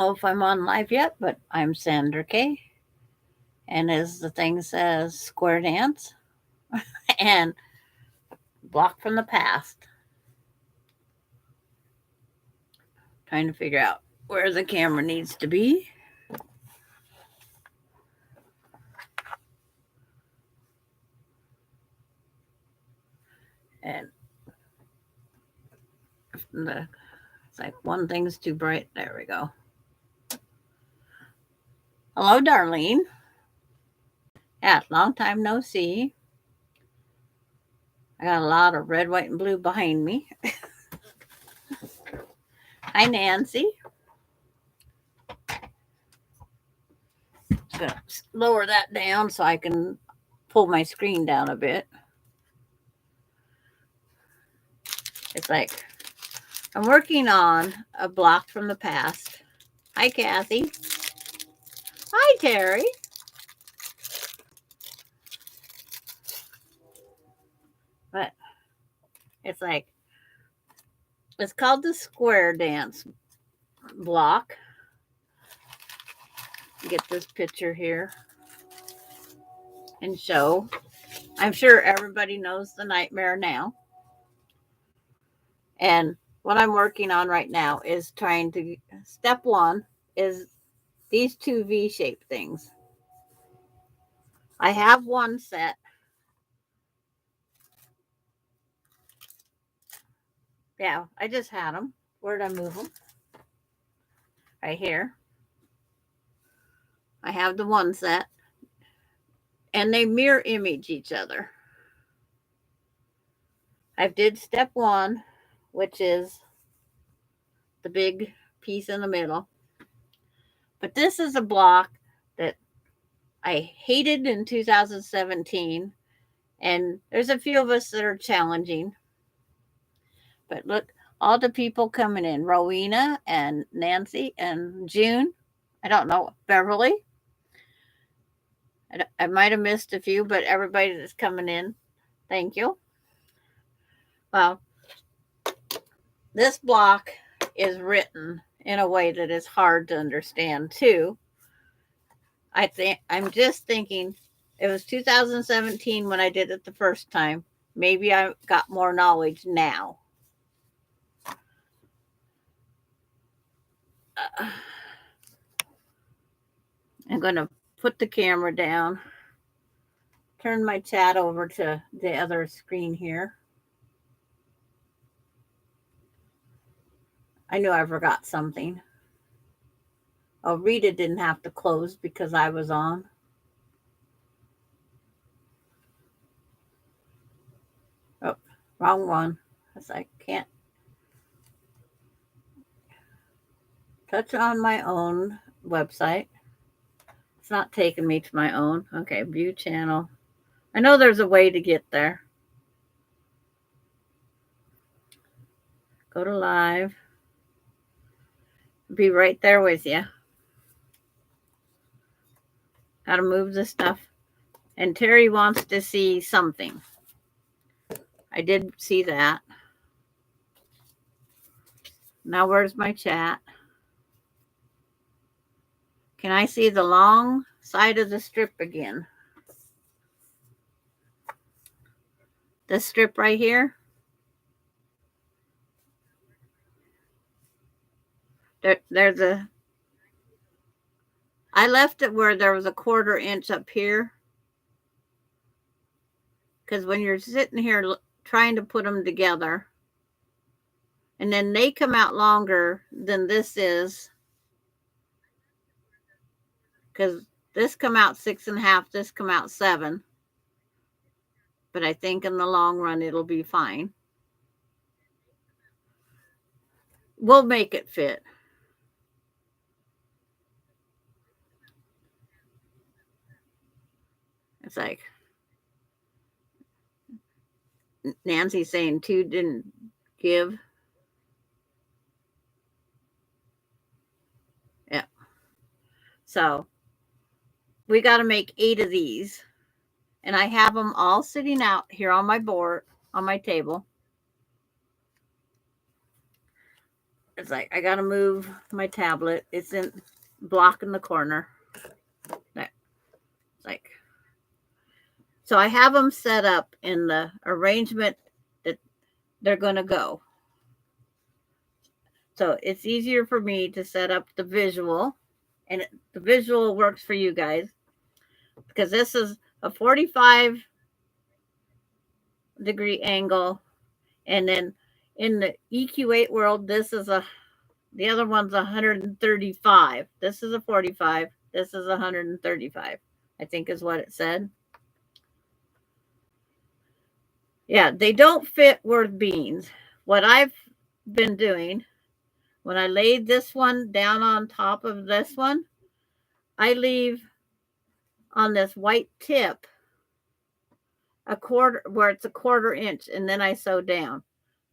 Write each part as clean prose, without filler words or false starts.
know if I'm on live yet, but I'm Sandra K. And as the thing says, square dance and block from the past. Trying to figure out where the camera needs to be. And it's like one thing's too bright. There we go. Hello, Darlene. Yeah, long time no see. I got a lot of red, white, and blue behind me. Hi, Nancy. I'm going to lower that down so I can pull my screen down a bit. It's like I'm working on a block from the past. Hi, Kathy. Hi, Terry. But it's like, it's called the square dance block. Get this picture here and show. I'm sure everybody knows the nightmare now. And what I'm working on right now is trying to, step one is these two V-shaped things. I have one set. Yeah, I just had them. Where'd I move them? Right here. I have the one set. And they mirror image each other. I did step one, which is the big piece in the middle. But this is a block that I hated in 2017. And there's a few of us that are challenging. But look, all the people coming in. Rowena and Nancy and June. I don't know. Beverly. I might have missed a few, but everybody that's coming in, thank you. Well, this block is written in a way that is hard to understand too. I'm just thinking it was 2017 when I did it the first time. Maybe I got more knowledge now. I'm going to put the camera down. Turn my chat over to the other screen here. I knew I forgot something. Oh, Rita didn't have to close because I was on. Oh, wrong one. I can't touch on my own website. It's not taking me to my own. Okay, view channel. I know there's a way to get there. Go to live. Be right there with you. How to move the stuff. And Terry wants to see something. I did see that. Now where's my chat? Can I see the long side of the strip again? This strip right here? There's a... I left it where there was a 1/4 inch up here. Because when you're sitting here trying to put them together, and then they come out longer than this is, because this come out 6.5, this come out 7. But I think in the long run it'll be fine. We'll make it fit. It's like Nancy saying 2 didn't give. Yeah. So we got to make 8 of these. And I have them all sitting out here on my board, on my table. It's like I gotta move my tablet. It's in blocking the corner. It's like, so I have them set up in the arrangement that they're gonna go. So it's easier for me to set up the visual, and the visual works for you guys because this is a 45-degree angle, and then in the EQ8 world, the other one's 135. This is a 45. This is 135, I think is what it said. Yeah, they don't fit worth beans. What I've been doing, when I laid this one down on top of this one, I leave on this white tip a quarter, where it's a 1/4 inch, and then I sew down.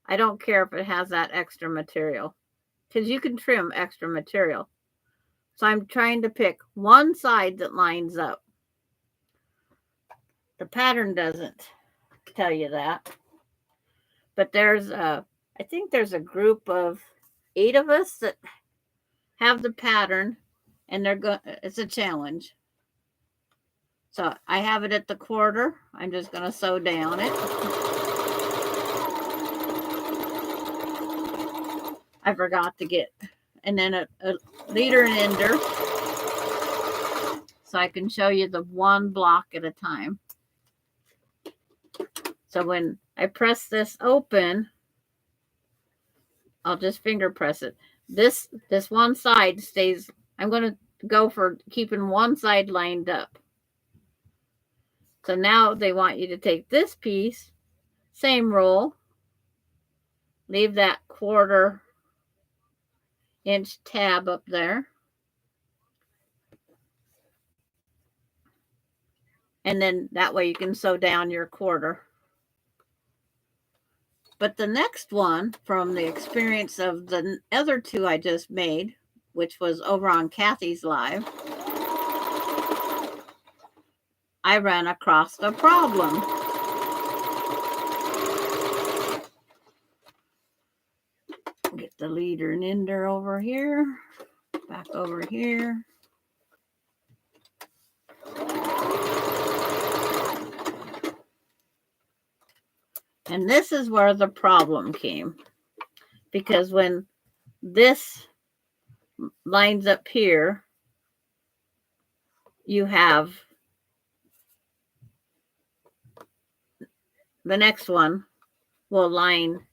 I don't care if it has that extra material because you can trim extra material. So I'm trying to pick one side that lines up. The pattern doesn't tell you that. But I think there's a group of 8 of us that have the pattern, and it's a challenge. So I have it at the 1/4. I'm just going to sew down it. I forgot to get, and then a leader and ender, so I can show you the one block at a time. So when I press this open, I'll just finger press it. This one side stays. I'm going to go for keeping one side lined up. So now they want you to take this piece, same roll, leave that 1/4 inch tab up there, and then that way you can sew down your 1/4. But the next one, from the experience of the other 2 I just made, which was over on Kathy's Live, I ran across a problem. Get the leader and ender over here, back over here. And this is where the problem came, because when this lines up here, you have the next one will line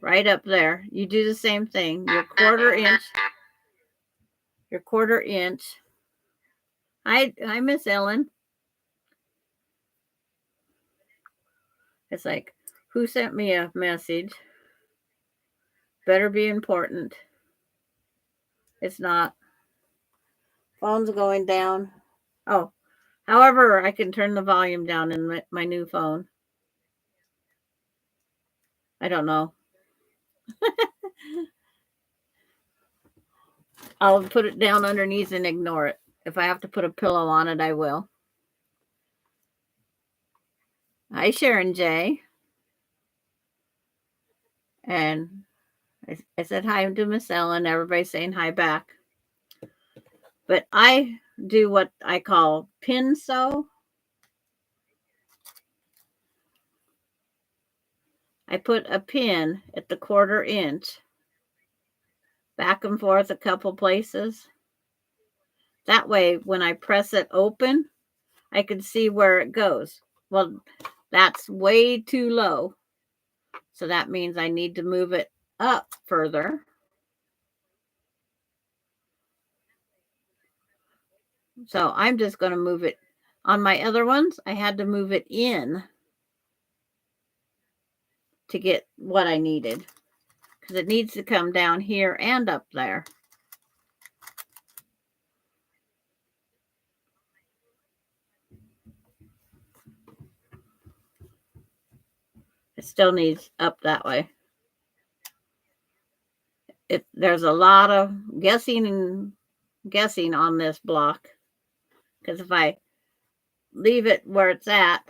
right up there. You do the same thing. Your 1/4 inch. Your 1/4 inch. Hi, Miss Ellen. It's like, who sent me a message? Better be important. It's not. Phone's going down. Oh, however, I can turn the volume down in my new phone. I don't know. I'll put it down underneath and ignore it. If I have to put a pillow on it, I will. Hi, Sharon J. And I said hi to Miss Ellen. Everybody's saying hi back. But I do what I call pin sew. I put a pin at the 1/4 inch, back and forth a couple places. That way, when I press it open, I can see where it goes. Well, that's way too low. So that means I need to move it up further. So I'm just going to move it. On my other ones, I had to move it in to get what I needed, because it needs to come down here and up there. It still needs up that way. There's a lot of guessing on this block, because if I leave it where it's at,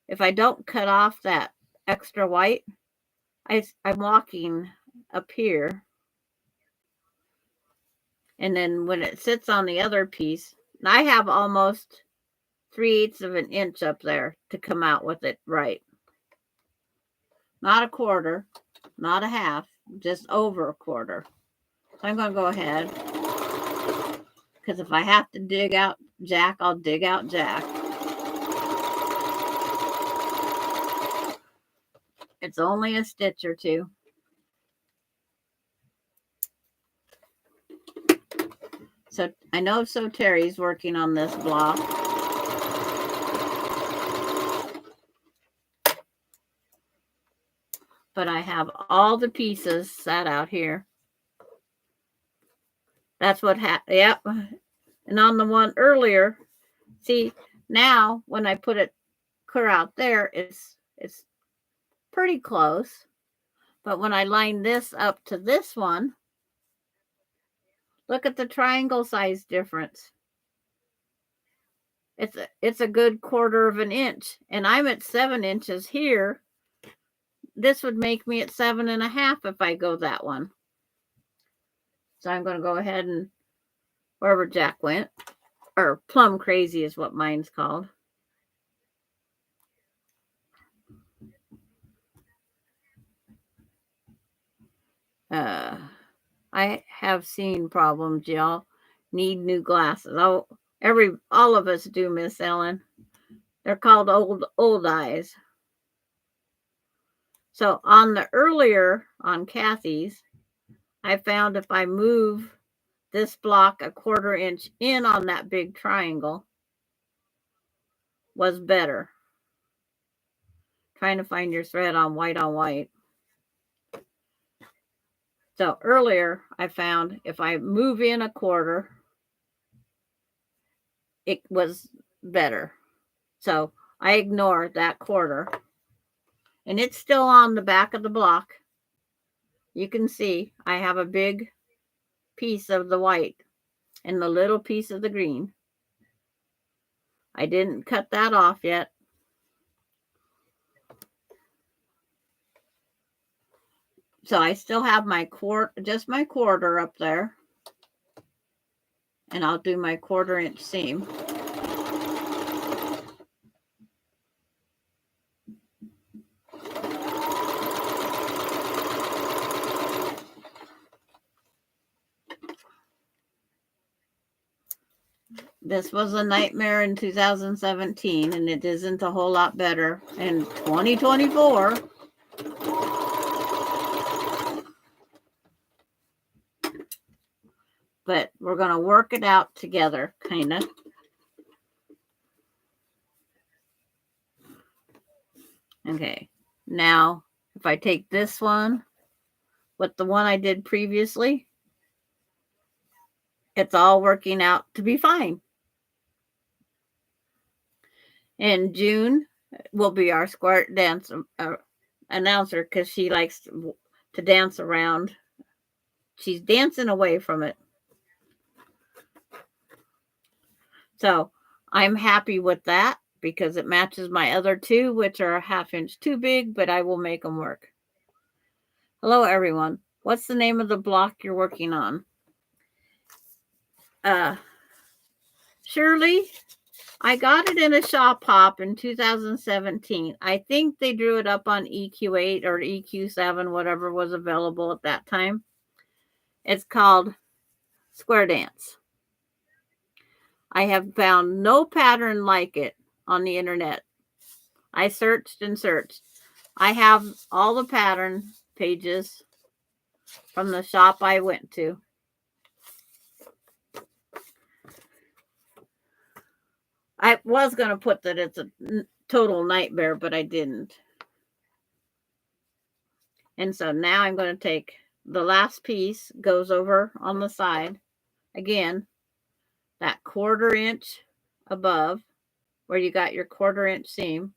if I don't cut off that extra white, I'm walking up here. And then when it sits on the other piece, I have almost 3/8 of an inch up there to come out with it right. Not a quarter, not a half, just over a quarter. So I'm going to go ahead, because if I have to dig out Jack, I'll dig out Jack. It's only a stitch or two. So I know Terry's working on this block. But I have all the pieces set out here. That's what happened. Yep. And on the one earlier, see, now when I put it clear out there, it's pretty close. But when I line this up to this one, look at the triangle size difference. It's a good 1/4 of an inch, and I'm at 7 inches here. This would make me at 7.5 if I go that one. So I'm going to go ahead and wherever Jack went, or plum crazy is what mine's called. I have seen problems, y'all. Need new glasses. All of us do, Miss Ellen. They're called old eyes. So on the earlier, on Kathy's, I found if I move this block a 1/4 inch in on that big triangle was better. Trying to find your thread on white on white. So earlier I found if I move in a 1/4, it was better. So I ignore that 1/4. And it's still on the back of the block. You can see I have a big piece of the white and the little piece of the green. I didn't cut that off yet. So I still have my just my 1/4 up there. And I'll do my 1/4 inch seam. This was a nightmare in 2017, and it isn't a whole lot better in 2024. But we're going to work it out together, kind of. Okay, now if I take this one with the one I did previously, it's all working out to be fine. And June will be our square dance announcer because she likes to dance around. She's dancing away from it. So I'm happy with that because it matches my other two, which are a 1/2 inch too big, but I will make them work. Hello, everyone. What's the name of the block you're working on? Shirley, I got it in a shop hop in 2017. I think they drew it up on EQ8 or EQ7, whatever was available at that time. It's called Square Dance. I have found no pattern like it on the internet. I searched and searched. I have all the pattern pages from the shop I went to. I was going to put that it's a total nightmare, but I didn't. And so now I'm going to take the last piece, goes over on the side. Again, that 1/4 inch above where you got your 1/4 inch seam.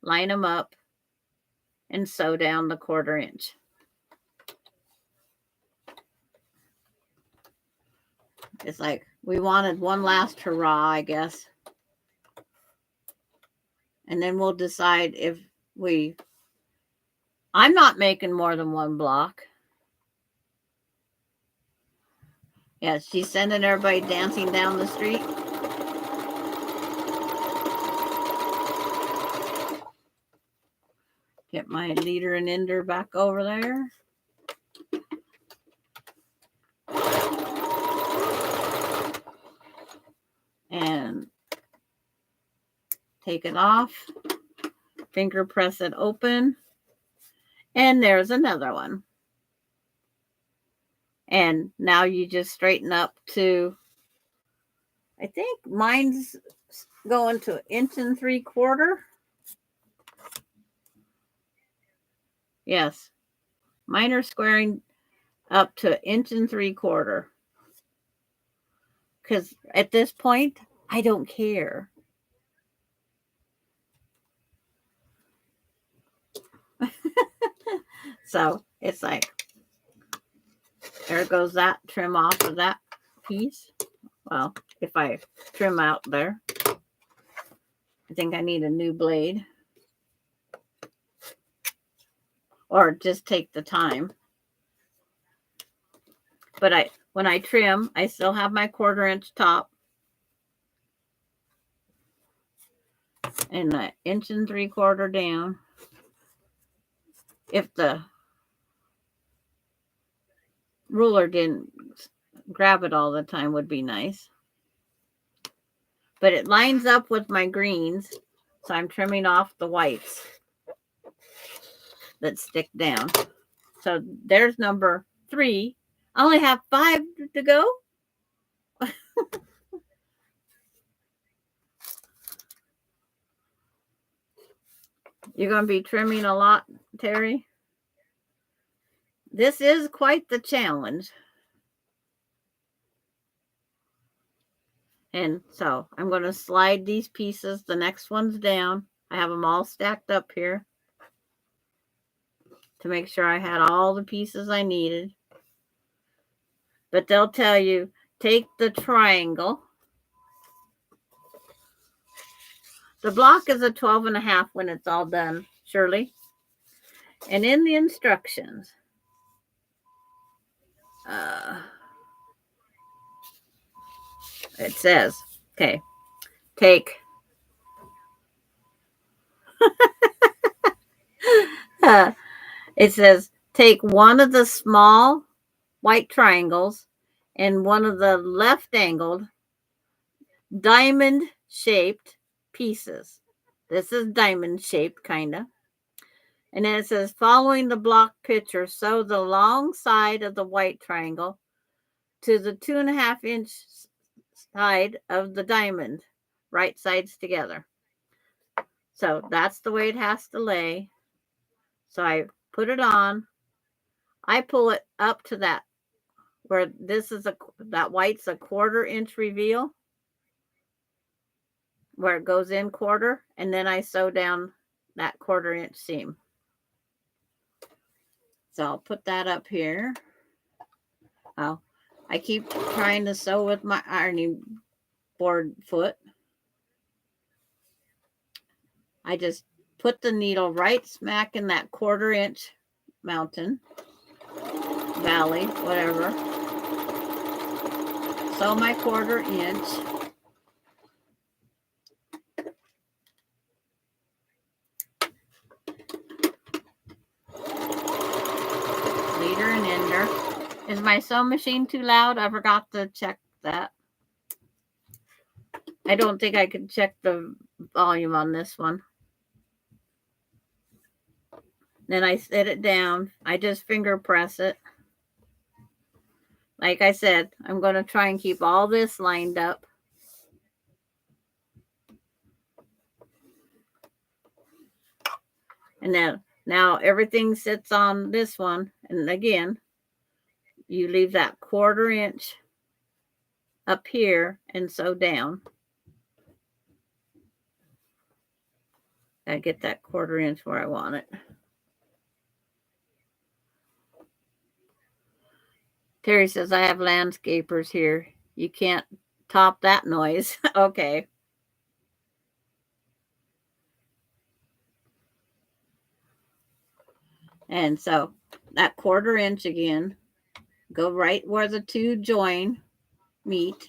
Line them up and sew down the 1/4 inch. It's like we wanted one last hurrah, I guess. And then we'll decide if I'm not making more than one block. Yeah, she's sending everybody dancing down the street. Get my leader and ender back over there. And take it off. Finger press it open. And there's another one. And now you just straighten up to, I think mine's going to 1 3/4 inches. Yes. Mine are squaring up to 1 3/4 inches. Because at this point, I don't care. So it's like, there goes that trim off of that piece. Well, if I trim out there, I think I need a new blade. Or just take the time. But when I trim, I still have my 1/4 inch top. And an 1 3/4 down. If the ruler didn't grab it all the time, would be nice. But it lines up with my greens, so I'm trimming off the whites that stick down. So there's number 3. I only have 5 to go. You're going to be trimming a lot, Terry? This is quite the challenge. And so I'm going to slide these pieces. The next one's down. I have them all stacked up here to make sure I had all the pieces I needed. But they'll tell you, take the triangle. The block is a 12.5 when it's all done, Shirley. And in the instructions, it says, okay, take it says take one of the small white triangles and one of the left angled diamond shaped pieces. This is diamond shaped, kind of. And then it says, following the block picture, sew the long side of the white triangle to the 2.5-inch side of the diamond, right sides together. So that's the way it has to lay. So I put it on. I pull it up to that where this is that white's a 1/4 inch reveal, where it goes in 1/4, and then I sew down that 1/4 inch seam. So I'll put that up here. Oh, I keep trying to sew with my ironing board foot. I just put the needle right smack in that 1/4 inch mountain, valley, whatever. Sew my 1/4 inch. Leader and ender. Is my sewing machine too loud? I forgot to check that. I don't think I could check the volume on this one. Then I set it down. I just finger press it. Like I said, I'm going to try and keep all this lined up. And then now everything sits on this one. And again, you leave that 1/4 inch up here and sew down. I get that 1/4 inch where I want it. Terry says, I have landscapers here. You can't top that noise. Okay. And so that 1/4 inch again, go right where the two join. meat.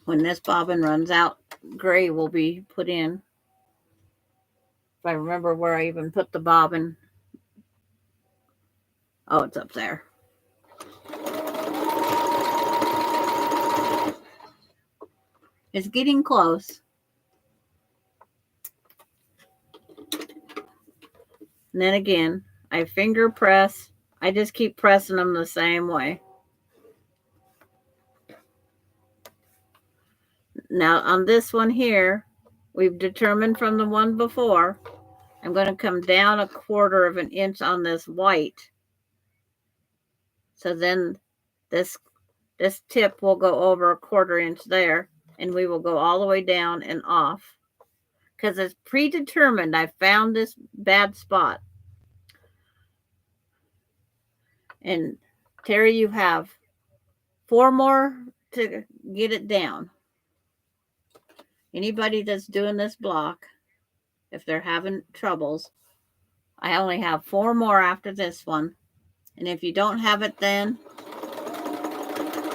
When this bobbin runs out, gray will be put in. If I remember where I even put the bobbin. Oh, it's up there. It's getting close. And then again, I finger press. I just keep pressing them the same way. Now on this one here, we've determined from the one before, I'm going to come down 1/4 of an inch on this white. So then this tip will go over 1/4 inch there, and we will go all the way down and off. Because it's predetermined. I found this bad spot. And Terry, you have 4 more to get it down. Anybody that's doing this block, if they're having troubles, I only have 4 more after this one. And if you don't have it then,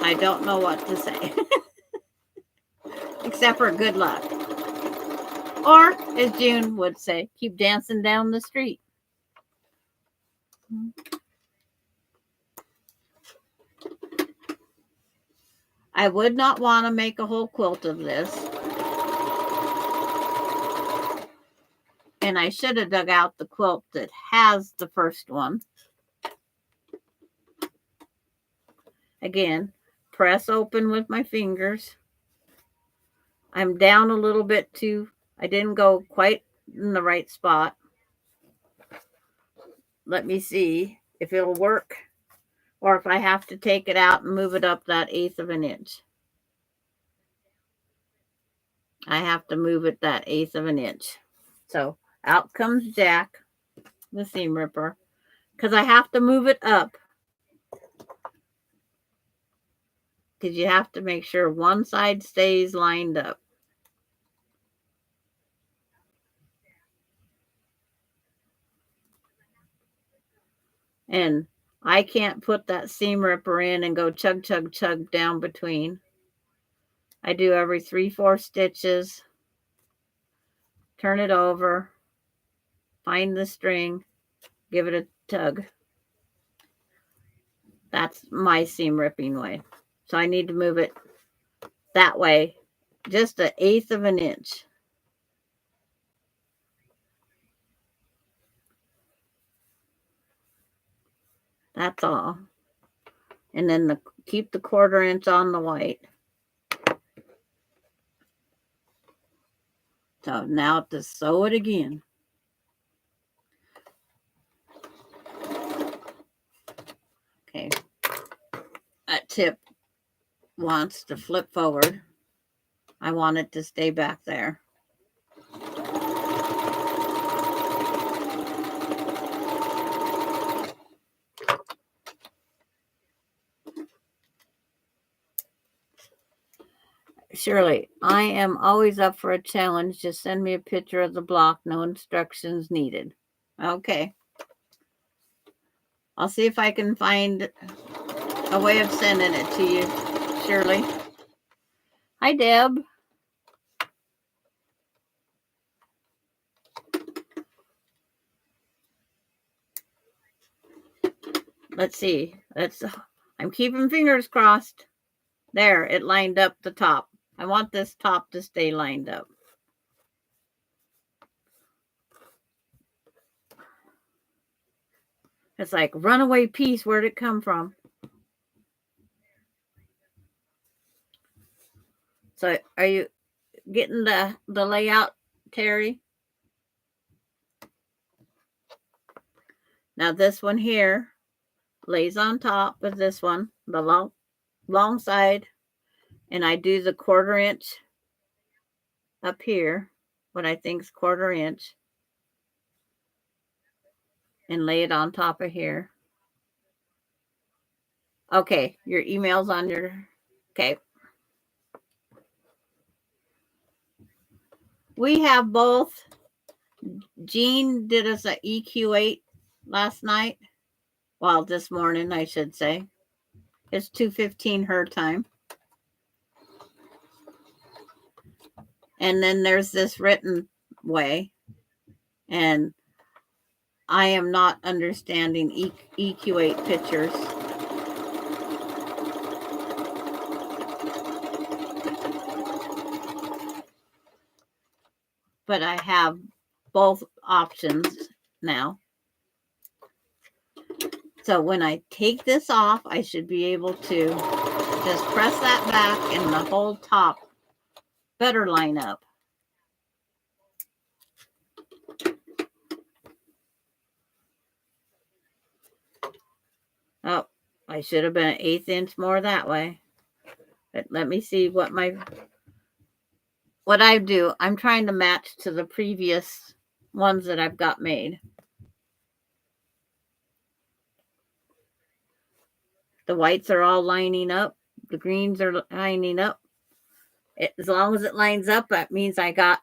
I don't know what to say. Except for good luck. Or, as June would say, keep dancing down the street. I would not want to make a whole quilt of this. And I should have dug out the quilt that has the first one. Again, press open with my fingers. I'm down a little bit too. I didn't go quite in the right spot. Let me see if it'll work or if I have to take it out and move it up that 1/8 of an inch. I have to move it that 1/8 of an inch. So out comes Jack, the seam ripper, because I have to move it up. Because you have to make sure one side stays lined up. And I can't put that seam ripper in and go chug, chug, chug down between. I do every 3/4 stitches. Turn it over. Find the string. Give it a tug. That's my seam ripping way. So I need to move it that way, just 1/8 of an inch. That's all. And then keep the 1/4 inch on the white. So now to sew it again. Okay. That tip wants to flip forward. I want it to stay back there. Shirley, I am always up for a challenge. Just send me a picture of the block. No instructions needed. Okay. I'll see if I can find a way of sending it to you, Shirley. Hi, Deb. Let's see. I'm keeping fingers crossed. There, it lined up the top. I want this top to stay lined up. It's like runaway piece. Where'd it come from? So are you getting the layout, Terry? Now this one here lays on top of this one, the long side, and I do the 1/4 inch up here, what I think is 1/4 inch, and lay it on top of here. Okay, your email's on your, okay. we have both. Jean did us a EQ8 last night. Well, this morning, I should say. It's 2:15 her time. And then there's this written way. And I am not understanding EQ8 pictures. But I have both options now. So when I take this off, I should be able to just press that back and the whole top better line up. Oh, I should have been an 1/8 inch more that way. But let me see what I do. I'm trying to match to the previous ones that I've got made. The whites are all lining up. The greens are lining up. As long as it lines up, that means I got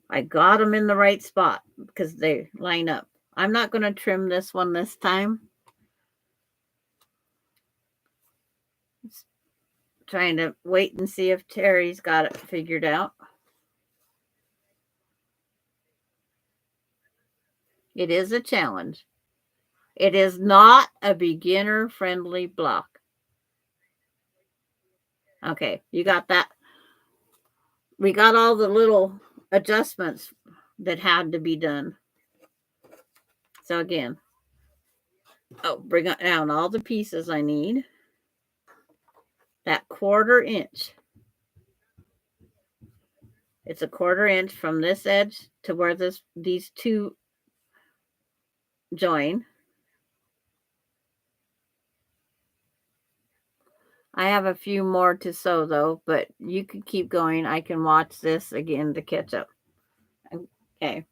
them in the right spot because they line up. I'm not going to trim this one this time. Just trying to wait and see if Terry's got it figured out. It is a challenge. It is not a beginner-friendly block. Okay, you got that. We got all the little adjustments that had to be done. So again, bring down all the pieces I need. That 1/4 inch. It's a 1/4 inch from this edge to where these two join. I have a few more to sew though, but you could keep going. I can watch this again to catch up. Okay.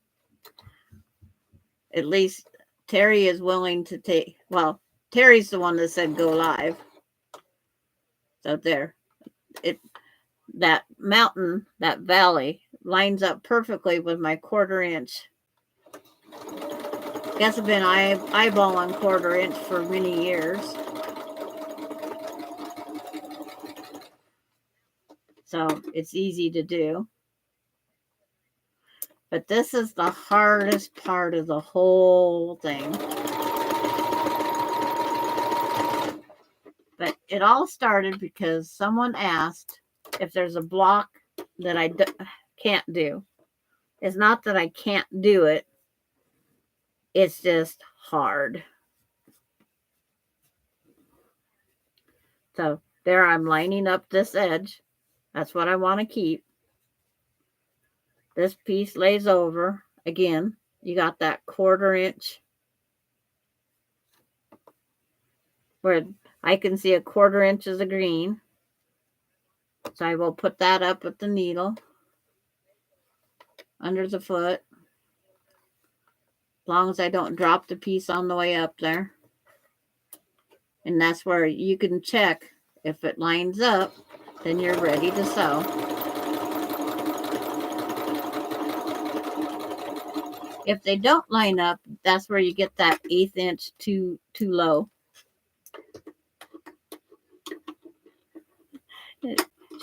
At least Terry is willing to take, well, Terry's the one that said go live. So there. That mountain, that valley, lines up perfectly with my 1/4 inch. Guess I've been eyeballing 1/4 inch for many years. So it's easy to do. But this is the hardest part of the whole thing. But it all started because someone asked if there's a block that I can't do. It's not that I can't do it. It's just hard. So there I'm lining up this edge. That's what I want to keep. This piece lays over. Again, you got that 1/4 inch where I can see a 1/4 inch is a green. So I will put that up with the needle under the foot. As long as I don't drop the piece on the way up there. And that's where you can check if it lines up, then you're ready to sew. If they don't line up, that's where you get that 1/8 inch too low.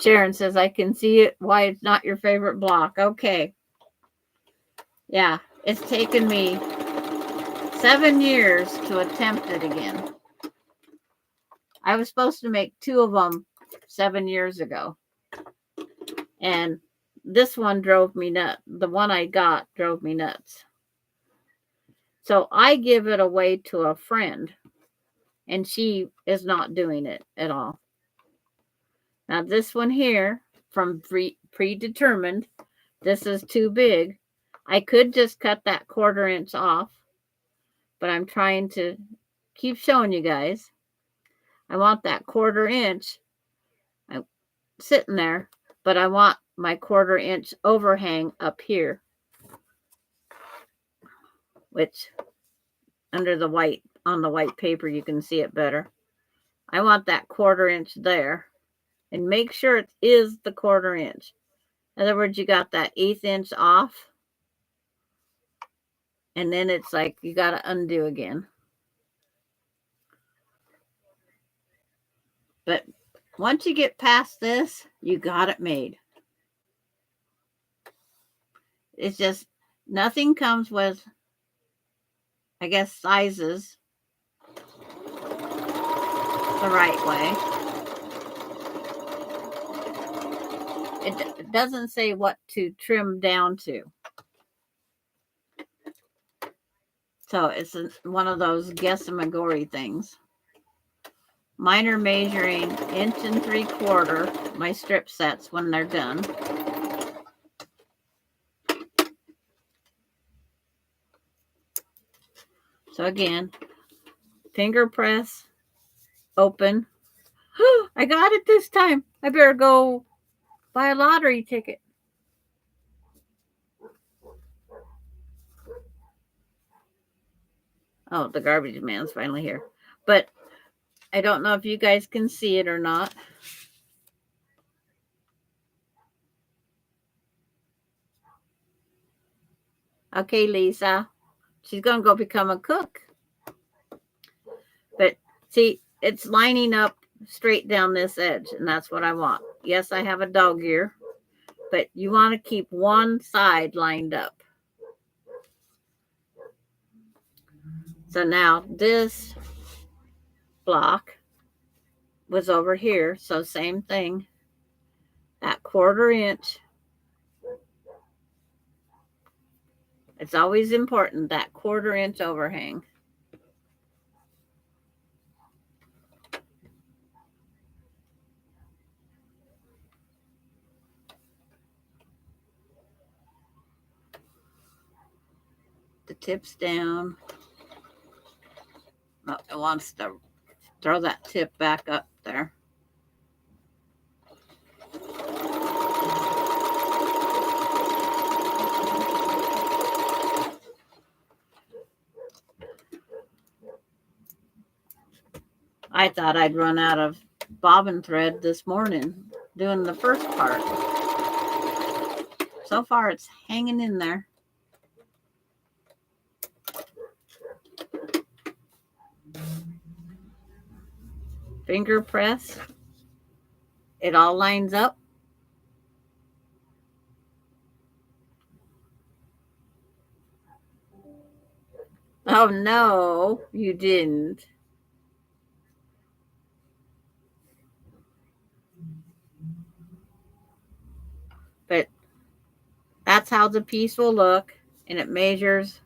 Sharon says, I can see it, why it's not your favorite block. Okay. Yeah, it's taken me 7 years to attempt it again. I was supposed to make 2 of them 7 years ago. And this one drove me nuts. The one I got drove me nuts. So I give it away to a friend. And she is not doing it at all. Now this one here, from predetermined, this is too big. I could just cut that 1/4 inch off. But I'm trying to keep showing you guys. I want that 1/4 inch sitting there, but I want my 1/4 inch overhang up here, which under the white, on the white paper, you can see it better. I want that 1/4 inch there. And make sure it is the 1/4 inch. In other words, you got that 1/8 inch off. And then it's like you got to undo again. But once you get past this, you got it made. It's just nothing comes with, I guess, sizes the right way. It doesn't say what to trim down to. So it's one of those guessamagory things. Mine are measuring 1 3/4 inches, my strip sets when they're done. So again, finger press, open. I got it this time. I better go buy a lottery ticket. Oh, the garbage man's finally here. But I don't know if you guys can see it or not. Okay, Lisa. She's going to go become a cook. But see, it's lining up straight down this edge, and that's what I want. Yes, I have a dog ear, but you want to keep one side lined up. So now this block was over here, so same thing. That 1/4 inch. It's always important, that 1/4 inch overhang. The tip's down. Oh, it wants to throw that tip back up there. I thought I'd run out of bobbin thread this morning doing the first part. So far, it's hanging in there. Finger press. It all lines up. Oh, no, you didn't. But that's how the piece will look, and it measures.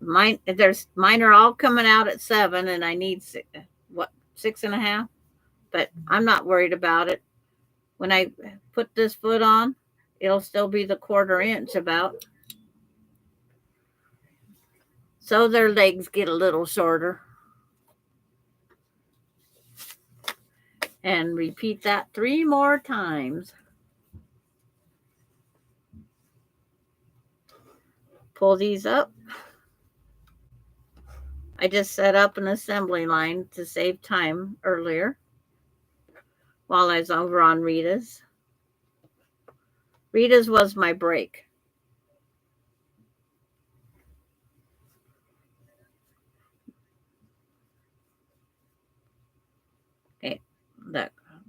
Mine are all coming out at 7, and I need 6.5. But I'm not worried about it. When I put this foot on, it'll still be the 1/4 inch about. So their legs get a little shorter. And repeat that 3 more times. Pull these up. I just set up an assembly line to save time earlier while I was over on Rita's. Rita's was my break. Okay,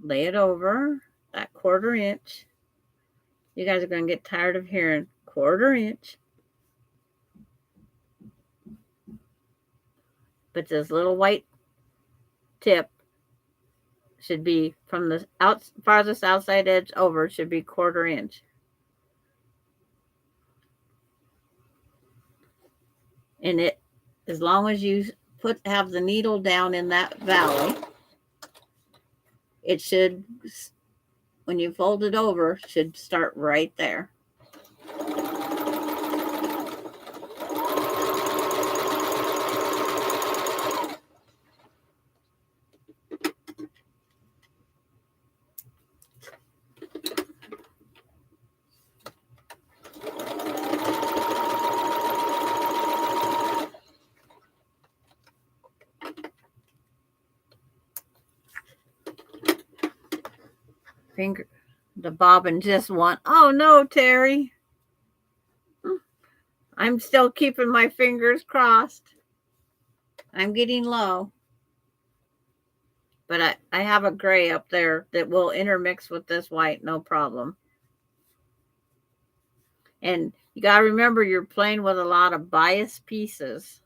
lay it over that 1/4 inch. You guys are going to get tired of hearing 1/4 inch. But this little white tip should be from the farthest outside edge over, should be 1/4 inch. And it, as long as you have the needle down in that valley, it should, when you fold it over, should start right there. Finger, the bobbin just won. Oh no, Terry. I'm still keeping my fingers crossed. I'm getting low. But I have a gray up there that will intermix with this white, no problem. And you got to remember you're playing with a lot of bias pieces.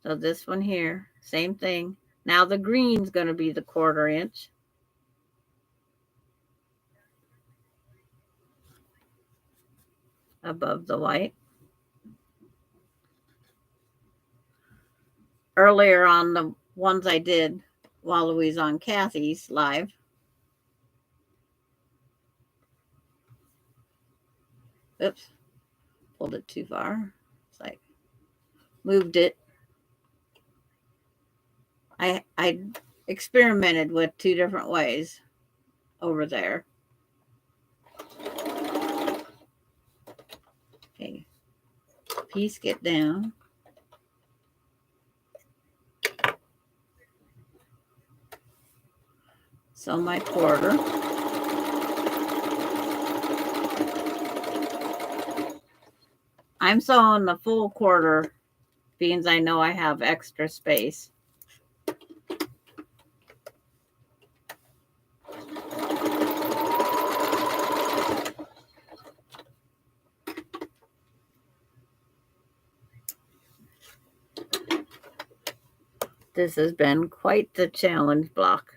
So this one here, same thing. Now the green's going to be the 1/4 inch. Above the white. Earlier on the ones I did while we was on Kathy's live, oops, pulled it too far. It's like moved it. I experimented with 2 different ways over there. Okay, piece get down. So my 1/4. I'm sewing the full 1/4 beans. I know I have extra space. This has been quite the challenge block.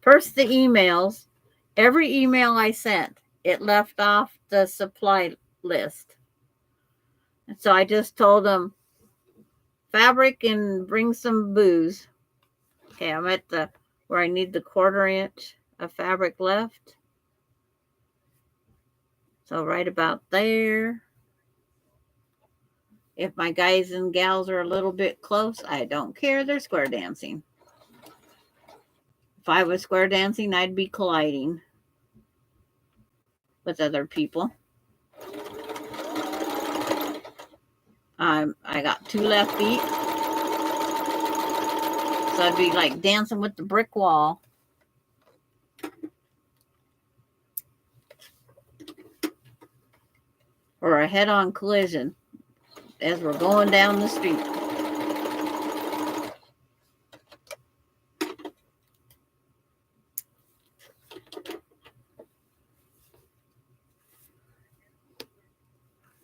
First, the emails. Every email I sent, it left off the supply list. And so I just told them, fabric and bring some booze. Okay, I'm at the where I need the 1/4 inch of fabric left. So right about there. If my guys and gals are a little bit close, I don't care. They're square dancing. If I was square dancing, I'd be colliding with other people. I got 2 left feet. So I'd be like dancing with the brick wall. Or a head-on collision as we're going down the street.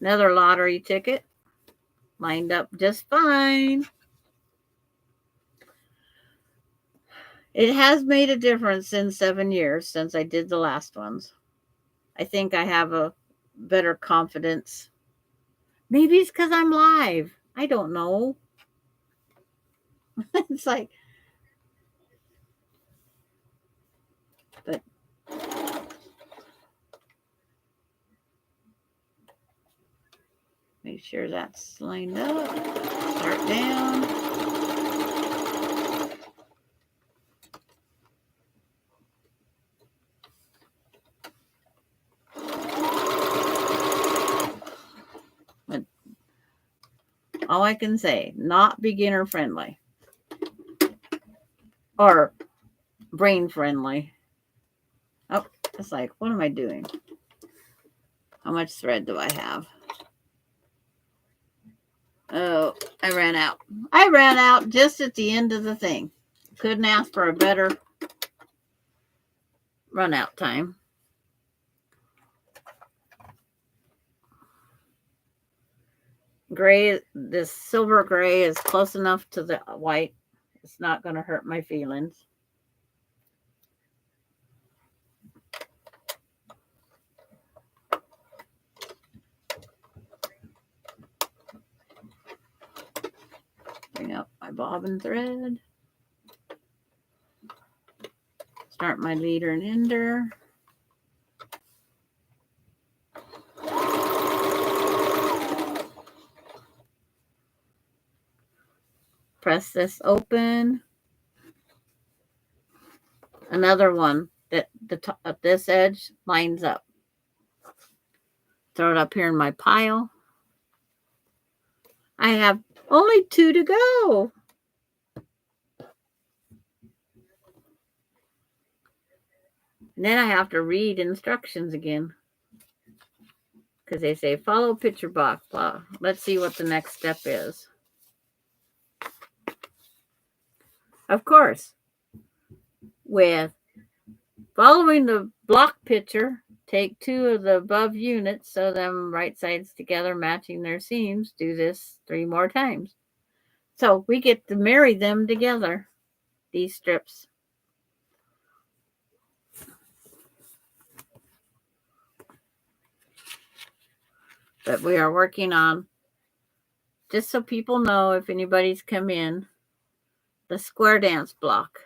Another lottery ticket. Lined up just fine. It has made a difference in 7 years since I did the last ones. I think I have a better confidence. Maybe it's because I'm live. I don't know. It's like, but make sure that's lined up. Start down. But all I can say, not beginner friendly. Or brain friendly. Oh, it's like, what am I doing? How much thread do I have? Oh, I ran out. I ran out just at the end of the thing. Couldn't ask for a better run out time. Gray, this silver gray is close enough to the white. It's not going to hurt my feelings. Bring up my bobbin thread. Start my leader and ender. Press this open. Another one that the top of this edge lines up. Throw it up here in my pile. I have only 2 to go. And then I have to read instructions again. Because they say, follow picture box. Blah. Let's see what the next step is. Of course, with following the block picture, take 2 of the above units, sew them right sides together, matching their seams. Do this 3 more times. So we get to marry them together, these strips. But we are working on, just so people know if anybody's come in, the square dance block.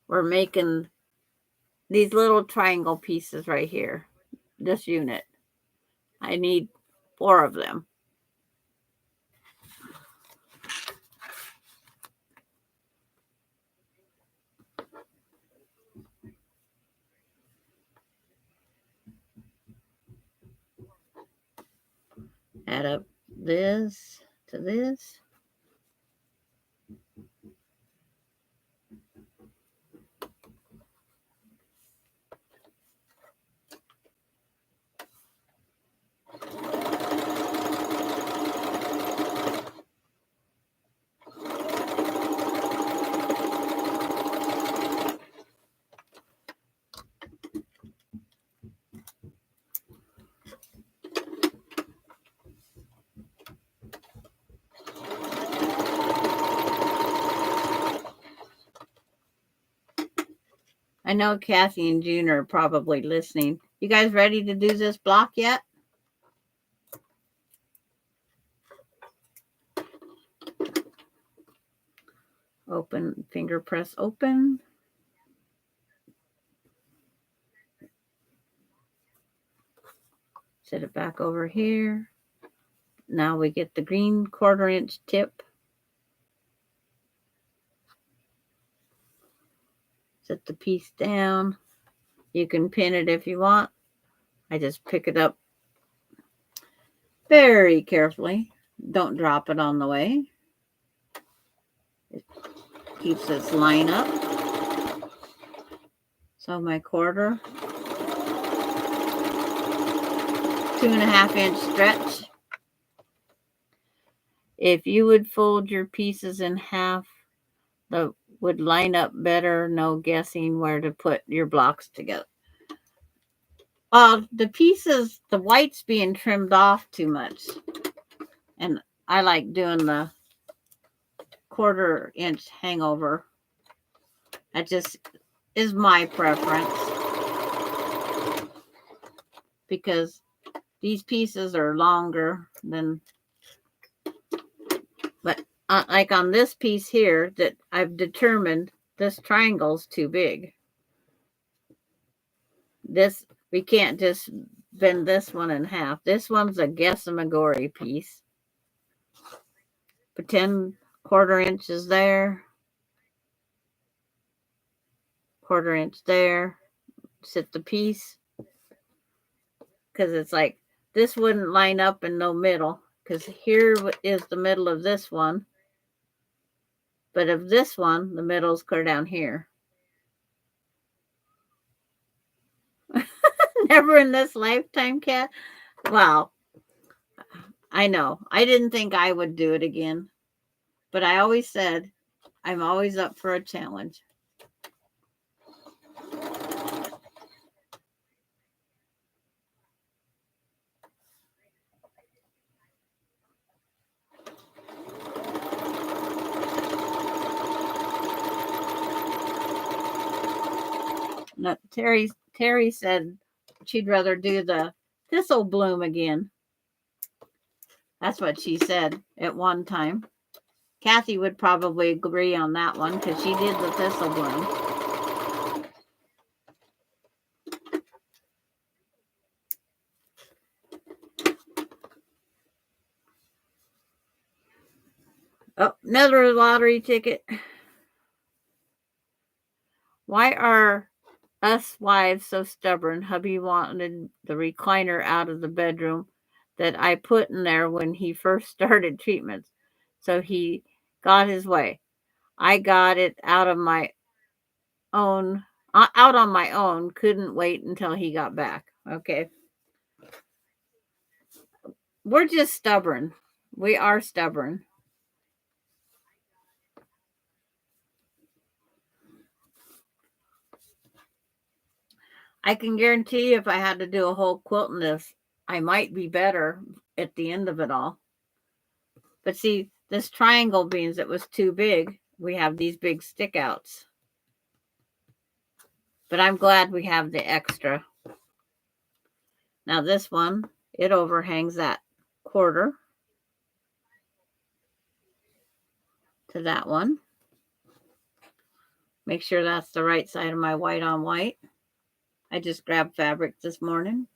We're making these little triangle pieces right here, this unit. I need 4 of them. Add up this to this. I know Kathy and June are probably listening. You guys ready to do this block yet? Open, finger press open. Set it back over here. Now we get the green 1/4 inch tip. Set the piece down. You can pin it if you want. I just pick it up very carefully. Don't drop it on the way. It keeps its line up. So my 1/4, 2.5 inch stretch. If you would fold your pieces in half, that would line up better. No guessing where to put your blocks together. The pieces, the white's being trimmed off too much. And I like doing the 1/4 inch hangover. That just is my preference. Because these pieces are longer than, but like on this piece here that I've determined this triangle's too big. This, we can't just bend this one in half. This one's a Gessamagori piece. Pretend 1/4 inch is there. 1/4 inch there. Sit the piece. Because it's like, this wouldn't line up in no middle. Because here is the middle of this one. But of this one, the middle's clear down here. Never in this lifetime, Kat. Wow. I know. I didn't think I would do it again. But I always said, I'm always up for a challenge. No, Terry said she'd rather do the thistle bloom again. That's what she said at one time. Kathy would probably agree on that one because she did the thistle bloom. Oh, another lottery ticket. Why are us wives so stubborn? Hubby wanted the recliner out of the bedroom that I put in there when he first started treatments. So he got his way. I got it out of my own, out on my own, couldn't wait until he got back. Okay. We're just stubborn. We are stubborn. I can guarantee if I had to do a whole quilt in this, I might be better at the end of it all. But see, this triangle beans, it was too big. We have these big stick outs. But I'm glad we have the extra. Now this one, it overhangs that quarter to that one. Make sure that's the right side of my white on white. I just grabbed fabric this morning.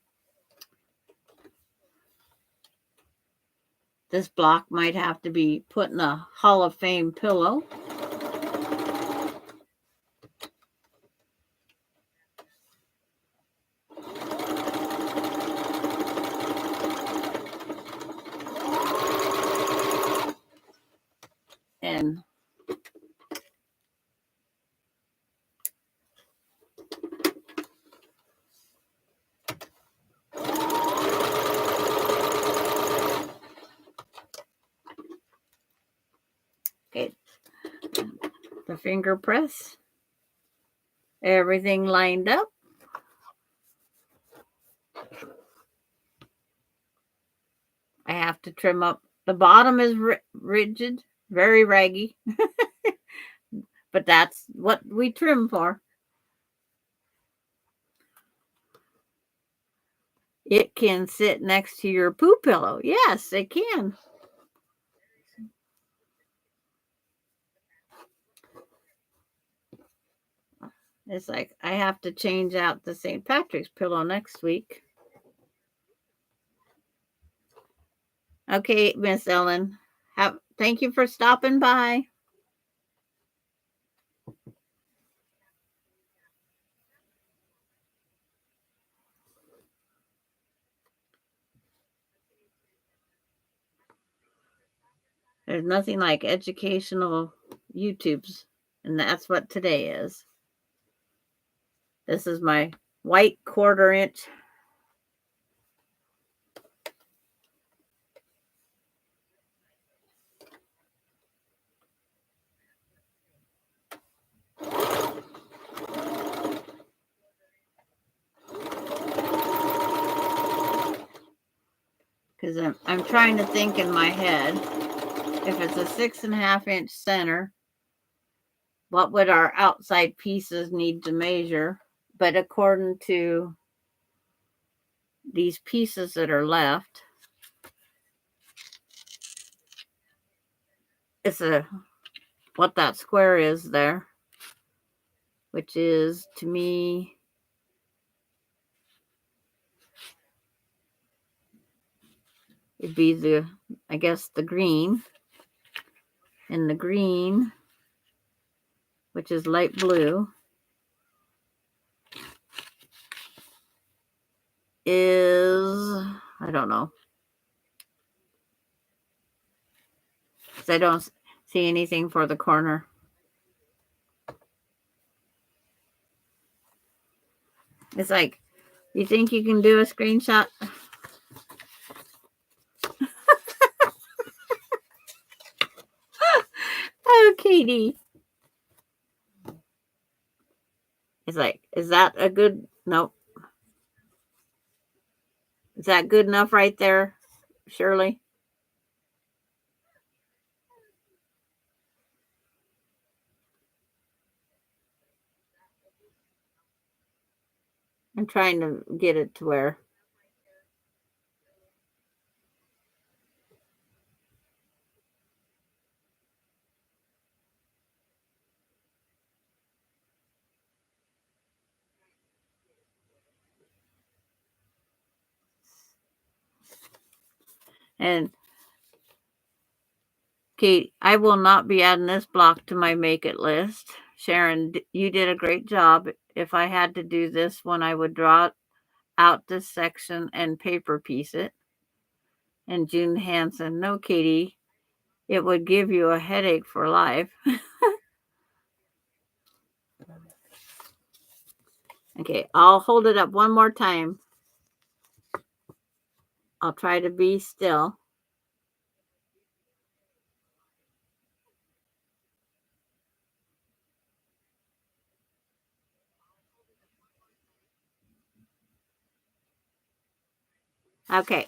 This block might have to be put in a Hall of Fame pillow. And okay, the finger press, everything lined up. I have to trim up. The bottom is rigid, very raggy, but that's what we trim for. It can sit next to your poo pillow. Yes, it can. It's like I have to change out the St. Patrick's pillow next week. Okay, Miss Ellen. Thank you for stopping by. There's nothing like educational YouTubes, and that's what today is. This is my white 1/4 inch. Because I'm trying to think in my head, if it's a 6.5 inch center, what would our outside pieces need to measure? But according to these pieces that are left, it's what that square is there, which is to me it'd be I guess the green, and the green, which is light blue, is, I don't know, because I don't see anything for the corner. It's like, you think you can do a screenshot? Oh, Katie. It's like, is that a good, nope. Is that good enough right there, Shirley? I'm trying to get it to where. And Kate, I will not be adding this block to my make it list. Sharon, you did a great job. If I had to do this one, I would draw out this section and paper piece it. And June Hansen, no, Katie, it would give you a headache for life. Okay, I'll hold it up one more time. I'll try to be still. Okay.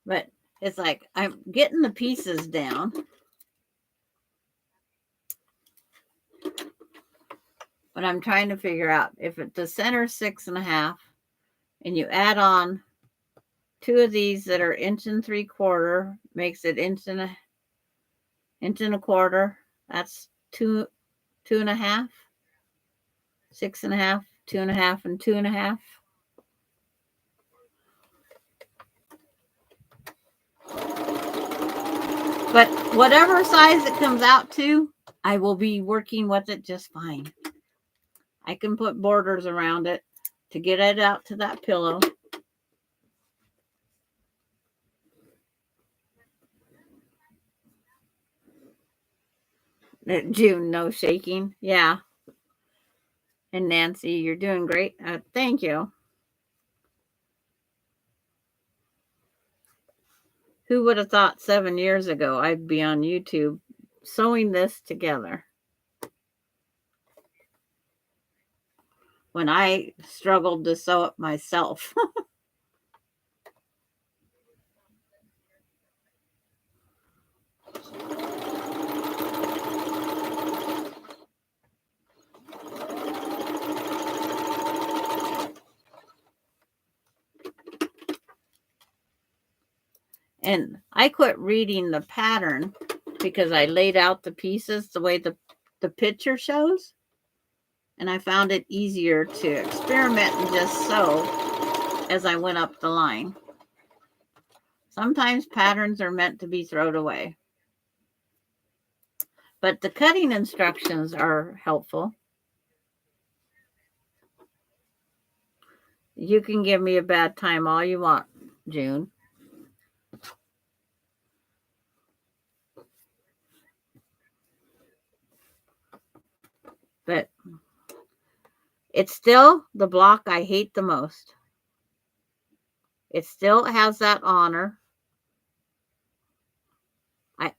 But it's like I'm getting the pieces down. But I'm trying to figure out if the center 6.5 and you add on 2 of these that are 1.75 inches, makes it inch and a quarter. That's 2.5, 6.5, 2.5, and 2.5. But whatever size it comes out to, I will be working with it just fine. I can put borders around it to get it out to that pillow. June, no shaking. Yeah. And Nancy, you're doing great. Thank you. Who would have thought 7 years ago I'd be on YouTube sewing this together when I struggled to sew it myself? And I quit reading the pattern because I laid out the pieces the way the picture shows. And I found it easier to experiment and just sew as I went up the line. Sometimes patterns are meant to be thrown away. But the cutting instructions are helpful. You can give me a bad time all you want, June. But it's still the block I hate the most. It still has that honor.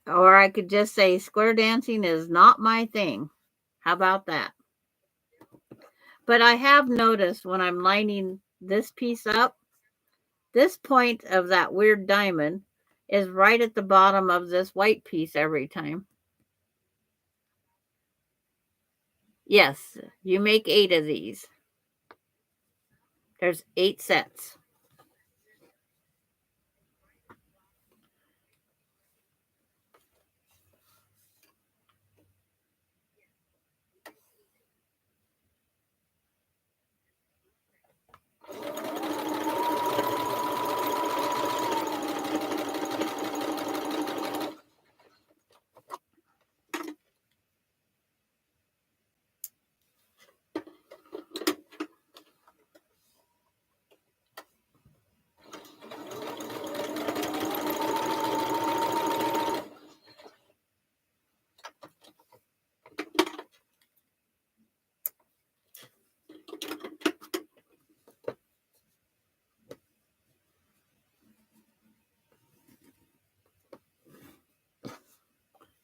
Or I could just say square dancing is not my thing. How about that? But I have noticed when I'm lining this piece up, this point of that weird diamond is right at the bottom of this white piece every time. Yes, you make 8 of these. There's 8 sets.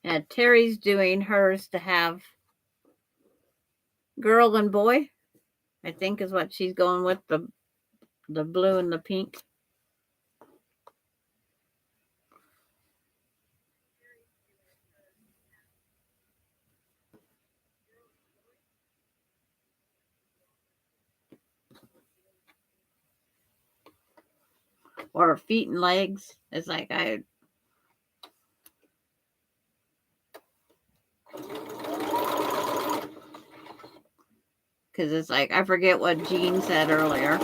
And Terry's doing hers to have girl and boy, I think is what she's going with, the blue and the pink. Or feet and legs. It's like because it's like I forget what Jean said earlier.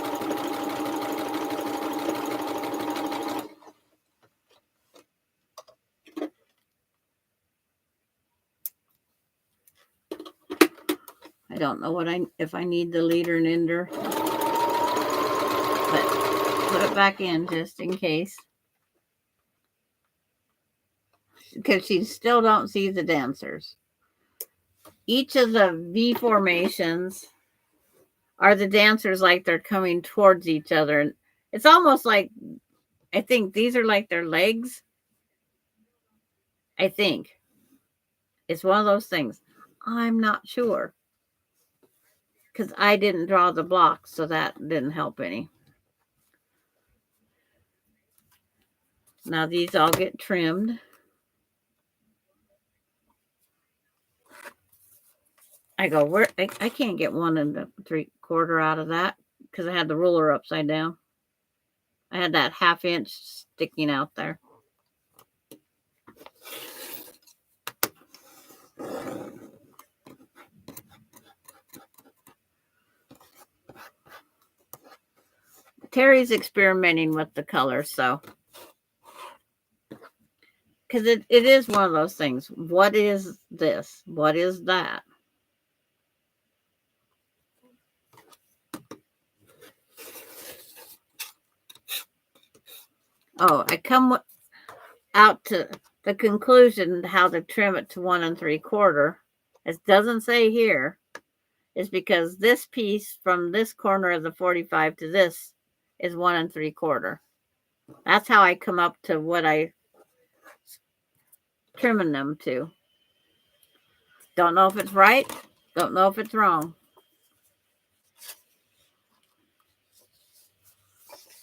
I don't know if I need the leader and ender, but put it back in just in case. because she still don't see the dancers. Each of the V formations are the dancers like they're coming towards each other. And it's almost like, I think these are like their legs. I think. It's one of those things. I'm not sure. Because I didn't draw the blocks, so that didn't help any. Now these all get trimmed. I go, where I can't get 1 3/4 out of that because I had the ruler upside down. I had that 1/2 inch sticking out there. Terry's experimenting with the colors, so because it is one of those things. What is this? What is that? Oh, I come out to the conclusion how to trim it to 1 3/4. It doesn't say here. Is because this piece from this corner of the 45 to this is 1 3/4. That's how I come up to what I trimming them to. Don't know if it's right. Don't know if it's wrong.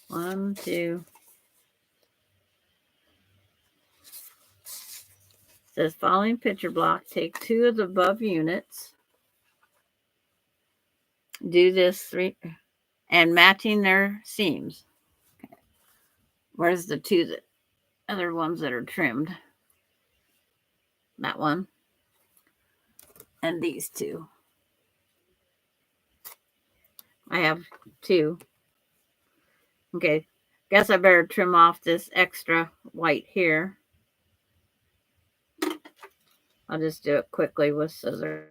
1, 2. Says following picture block, take 2 of the above units. Do this 3 and matching their seams. Where's the 2 other ones that are trimmed? That one. And these 2. I have 2. Okay. Guess I better trim off this extra white here. I'll just do it quickly with scissors.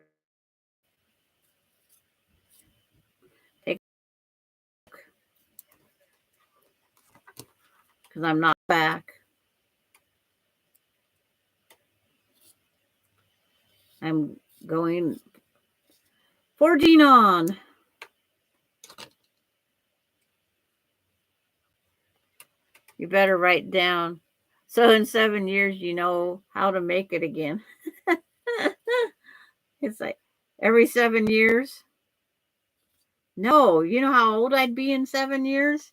Take because I'm not back. I'm going forging on. You better write down. So in 7 years, you know how to make it again. It's like every 7 years. No, you know how old I'd be in 7 years?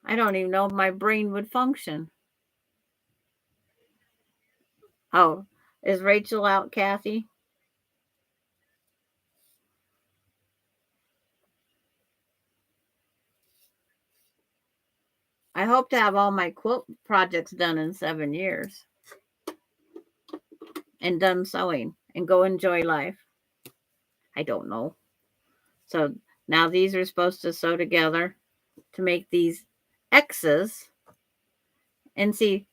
I don't even know if my brain would function. Oh, is Rachel out, Kathy? I hope to have all my quilt projects done in 7 years and done sewing and go enjoy life. I don't know. So now these are supposed to sew together to make these X's. And see,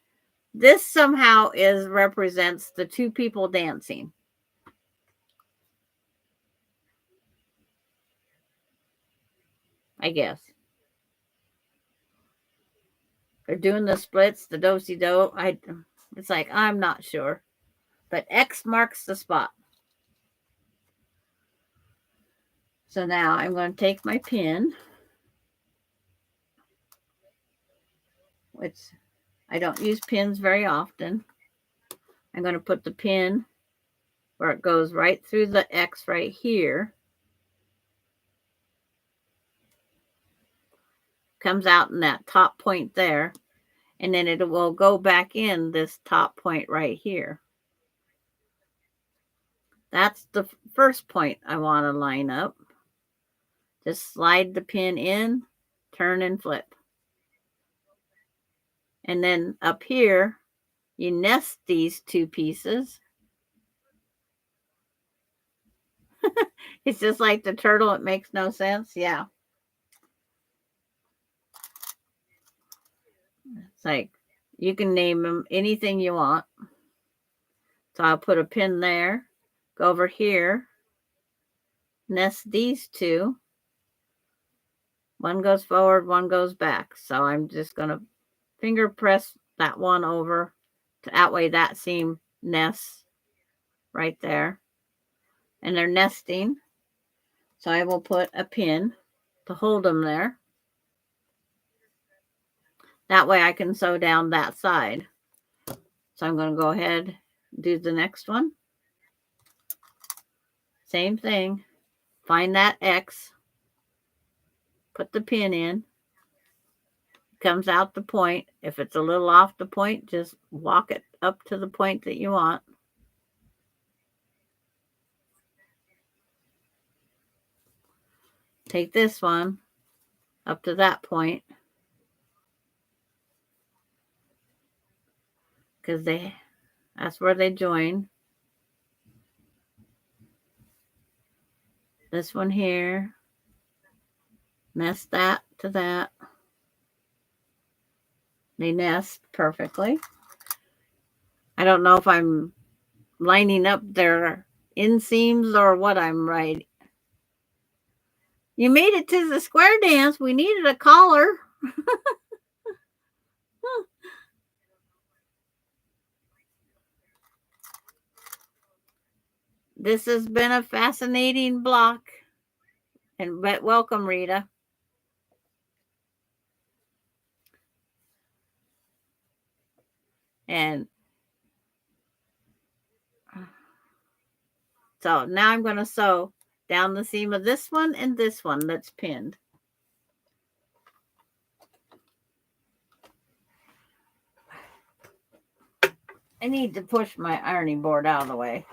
this somehow represents the 2 people dancing. I guess. They're doing the splits, the do-si-do. It's like, I'm not sure. But X marks the spot. So now I'm going to take my pin, which I don't use pins very often. I'm going to put the pin where it goes right through the X right here. Comes out in that top point there. And then it will go back in this top point right here. That's the first point I want to line up. Just slide the pin in, turn and flip. And then up here, you nest these 2 pieces. It's just like the turtle. It makes no sense. Yeah. It's like you can name them anything you want. So I'll put a pin there, go over here, nest these 2. One goes forward, one goes back. So I'm just going to finger press that one over. That way that seam nests right there. And they're nesting. So I will put a pin to hold them there. That way I can sew down that side. So I'm going to go ahead and do the next one. Same thing. Find that X. Put the pin in. Comes out the point. If it's a little off the point, just walk it up to the point that you want. Take this one up to that point. Because that's where they join. This one here. Nest that to that. They nest perfectly. I don't know if I'm lining up their inseams or what I'm right. You made it to the square dance. We needed a collar. This has been a fascinating block. And welcome, Rita. And so now I'm going to sew down the seam of this one and this one that's pinned. I need to push my ironing board out of the way.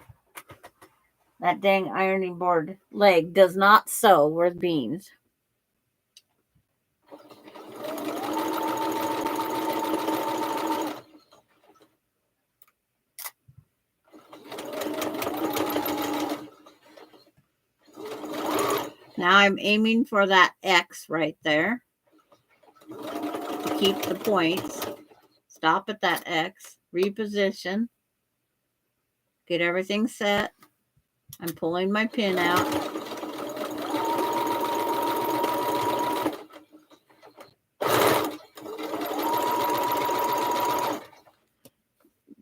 That dang ironing board leg does not sew worth beans. Now I'm aiming for that X right there to keep the points. Stop at that X, reposition, get everything set. I'm pulling my pin out.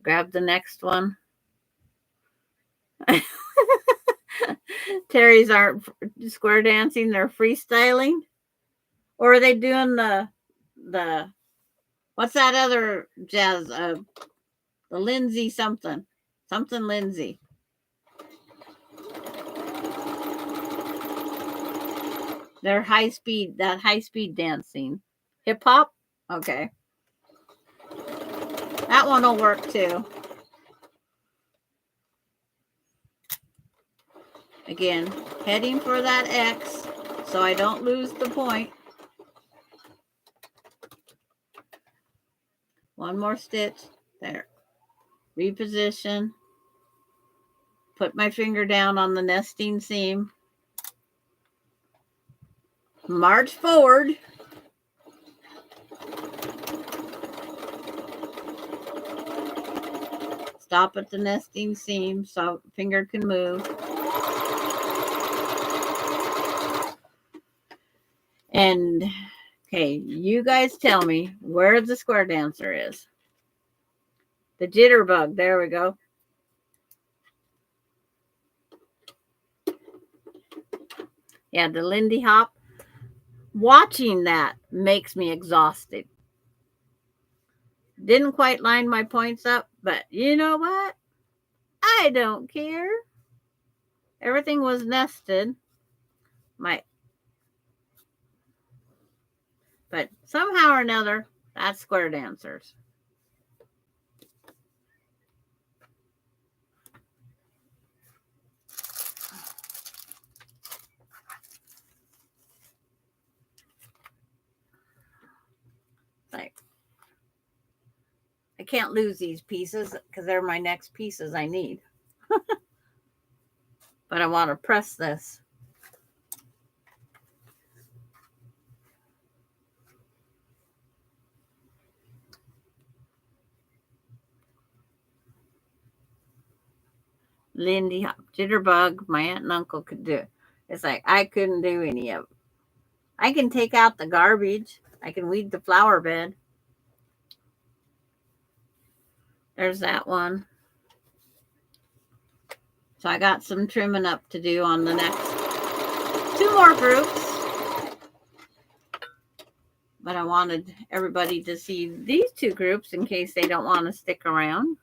Grab the next one. Terry's aren't square dancing, they're freestyling. Or are they doing the what's that other jazz? The Lindsay something Lindsay. They're high speed dancing. Hip hop? Okay. That one will work too. Again, heading for that X so I don't lose the point. One more stitch. There. Reposition. Put my finger down on the nesting seam. March forward. Stop at the nesting seam so finger can move. And, okay, you guys tell me where the square dancer is. The jitterbug. There we go. Yeah, the Lindy Hop. Watching that makes me exhausted. Didn't quite line my points up, but you know what? I don't care. Everything was nested. But somehow or another, that's square dancers. Like, I can't lose these pieces because they're my next pieces I need. But I want to press this. Lindy Hop, Jitterbug, my aunt and uncle could do it. It's like I couldn't do any of it. I can take out the garbage. I can weed the flower bed. There's that one. So I got some trimming up to do on the next 2 more groups. But I wanted everybody to see these 2 groups in case they don't want to stick around.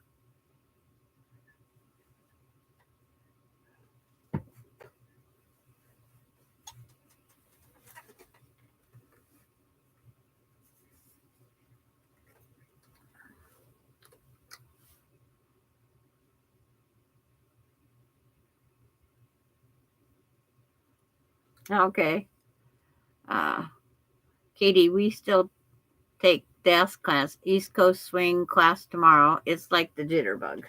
Okay. Katie, we still take desk class, East Coast swing class tomorrow. It's like the jitterbug.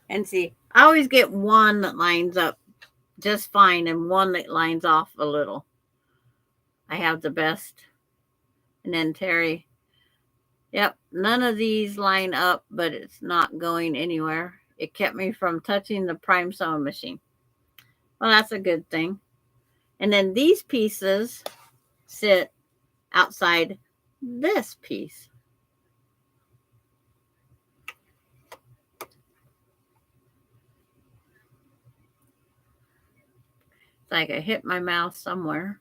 And see, I always get one that lines up just fine and one that lines off a little. I have the best. And then Terry, yep, none of these line up, but it's not going anywhere. It kept me from touching the prime sewing machine. Well, that's a good thing. And then these pieces sit outside this piece. It's like I hit my mouth somewhere.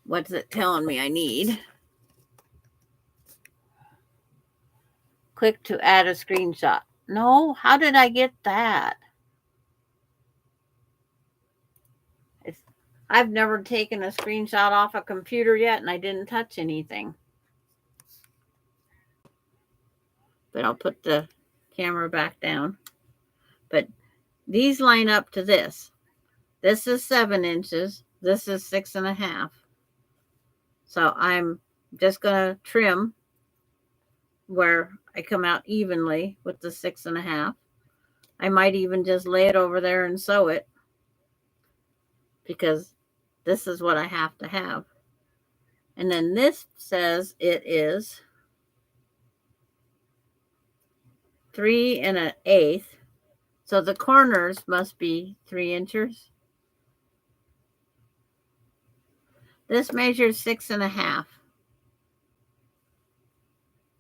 What's it telling me I need? Click to add a screenshot. No, how did I get that? I've never taken a screenshot off a computer yet, and I didn't touch anything. But I'll put the camera back down. But these line up to this. This is 7 inches. This is 6.5. So I'm just going to trim where I come out evenly with the 6.5. I might even just lay it over there and sew it, because this is what I have to have. And then this says it is 3 1/8. So the corners must be 3 inches. This measures 6.5.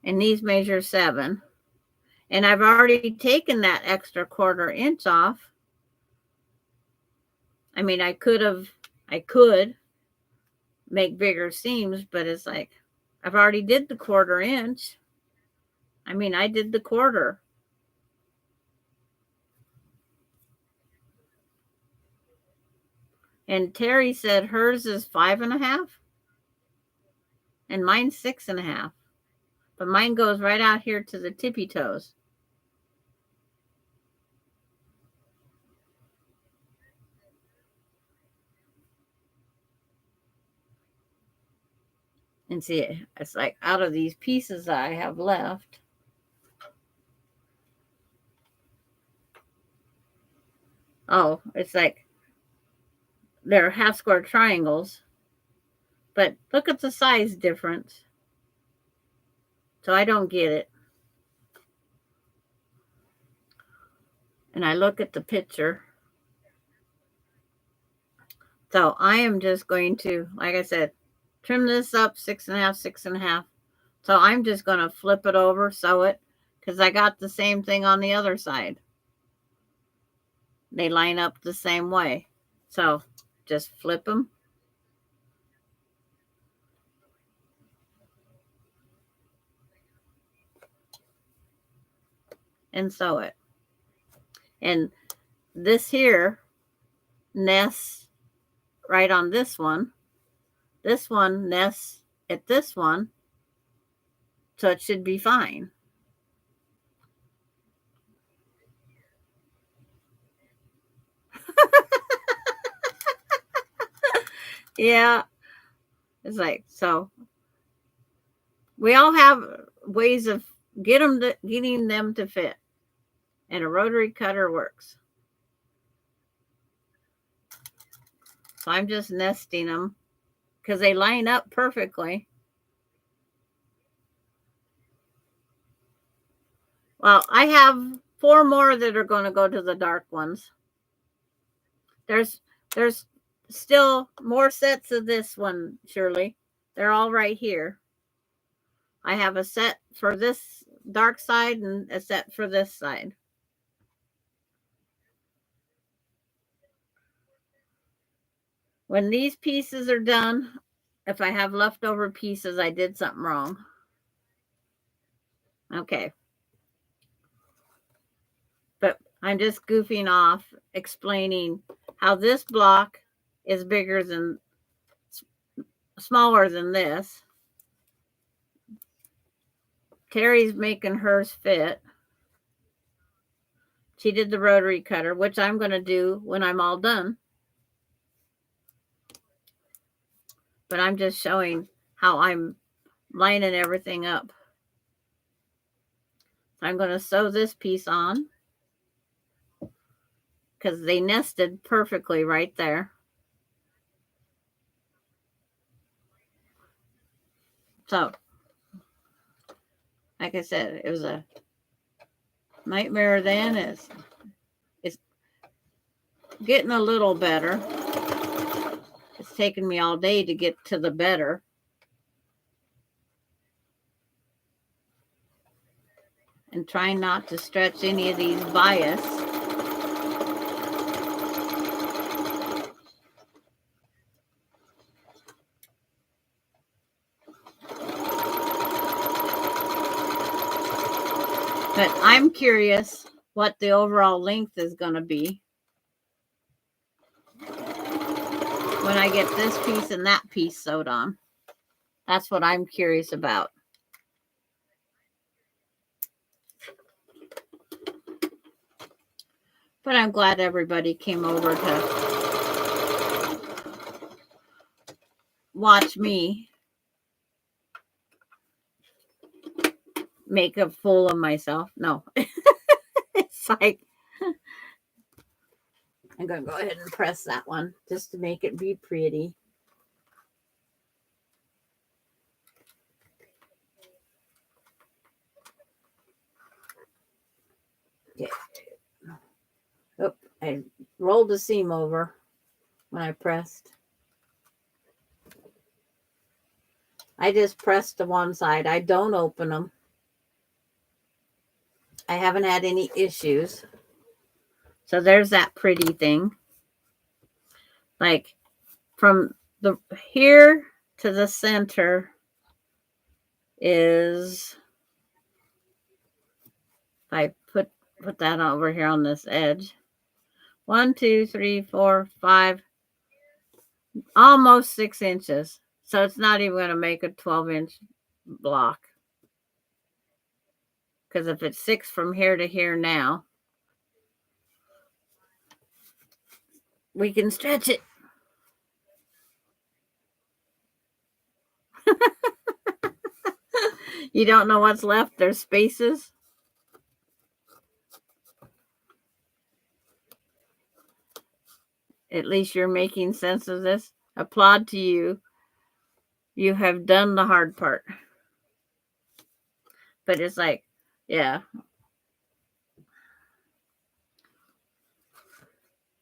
And these measure 7. And I've already taken that extra 1/4 inch off. I mean, I could make bigger seams, but it's like, I've already did the 1/4 inch. I mean, I did the 1/4. And Terry said hers is 5.5. And mine's 6.5. But mine goes right out here to the tippy toes. And see, it's like out of these pieces I have left, oh, it's like they're half square triangles. But look at the size difference. So I don't get it. And I look at the picture. So I am just going to, like I said, trim this up 6.5, 6.5. So I'm just going to flip it over, sew it, because I got the same thing on the other side. They line up the same way. So just flip them. And sew it. And this here nests right on this one. This one nests at this one. So it should be fine. Yeah. It's like, so we all have ways of getting them to fit. And a rotary cutter works. So I'm just nesting them because they line up perfectly. Well, I have 4 more that are going to go to the dark ones. There's still more sets of this one, Shirley. They're all right here. I have a set for this dark side and a set for this side. When these pieces are done, if I have leftover pieces, I did something wrong. Okay. But I'm just goofing off, explaining how this block is bigger than, smaller than this. Terry's making hers fit. She did the rotary cutter, which I'm going to do when I'm all done. But I'm just showing how I'm lining everything up. I'm going to sew this piece on because they nested perfectly right there. So, like I said, it was a nightmare then. It's getting a little better. It's taken me all day to get to the better. And trying not to stretch any of these bias. But I'm curious what the overall length is going to be when I get this piece and that piece sewed on. That's what I'm curious about. But I'm glad everybody came over to watch me make a fool of myself. No. It's like, I'm going to go ahead and press that one just to make it be pretty. Okay. Oh, I rolled the seam over when I pressed. I just pressed to one side. I don't open them. I haven't had any issues. So there's that pretty thing. Like from the here to the center is, if I put that over here on this edge. 1, 2, 3, 4, 5, almost 6 inches. So it's not even going to make a 12-inch block. Because if it's 6 from here to here now, we can stretch it. You don't know what's left. There's spaces. At least you're making sense of this. Applaud to you. You have done the hard part. But it's like, yeah.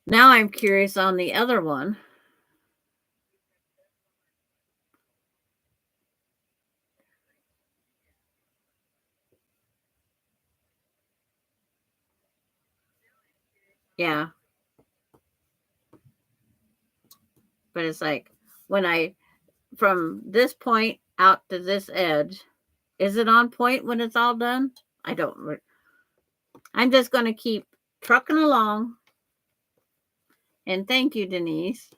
Now I'm curious on the other one. Yeah. But it's like, when I, from this point out to this edge, is it on point when it's all done? I don't. I'm just going to keep trucking along. And thank you, Denise.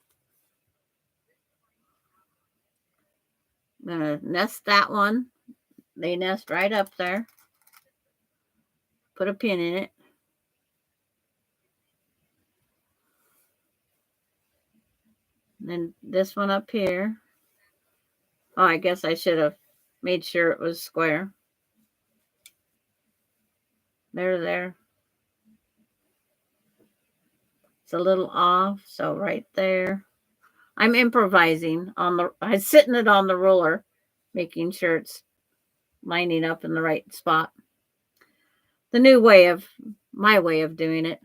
I'm going to nest that one. They nest right up there. Put a pin in it. Then this one up here. Oh, I guess I should have made sure it was square. There. It's a little off, so right there. I'm improvising on the, I'm sitting it on the ruler, making sure it's lining up in the right spot. The new way of, my way of doing it.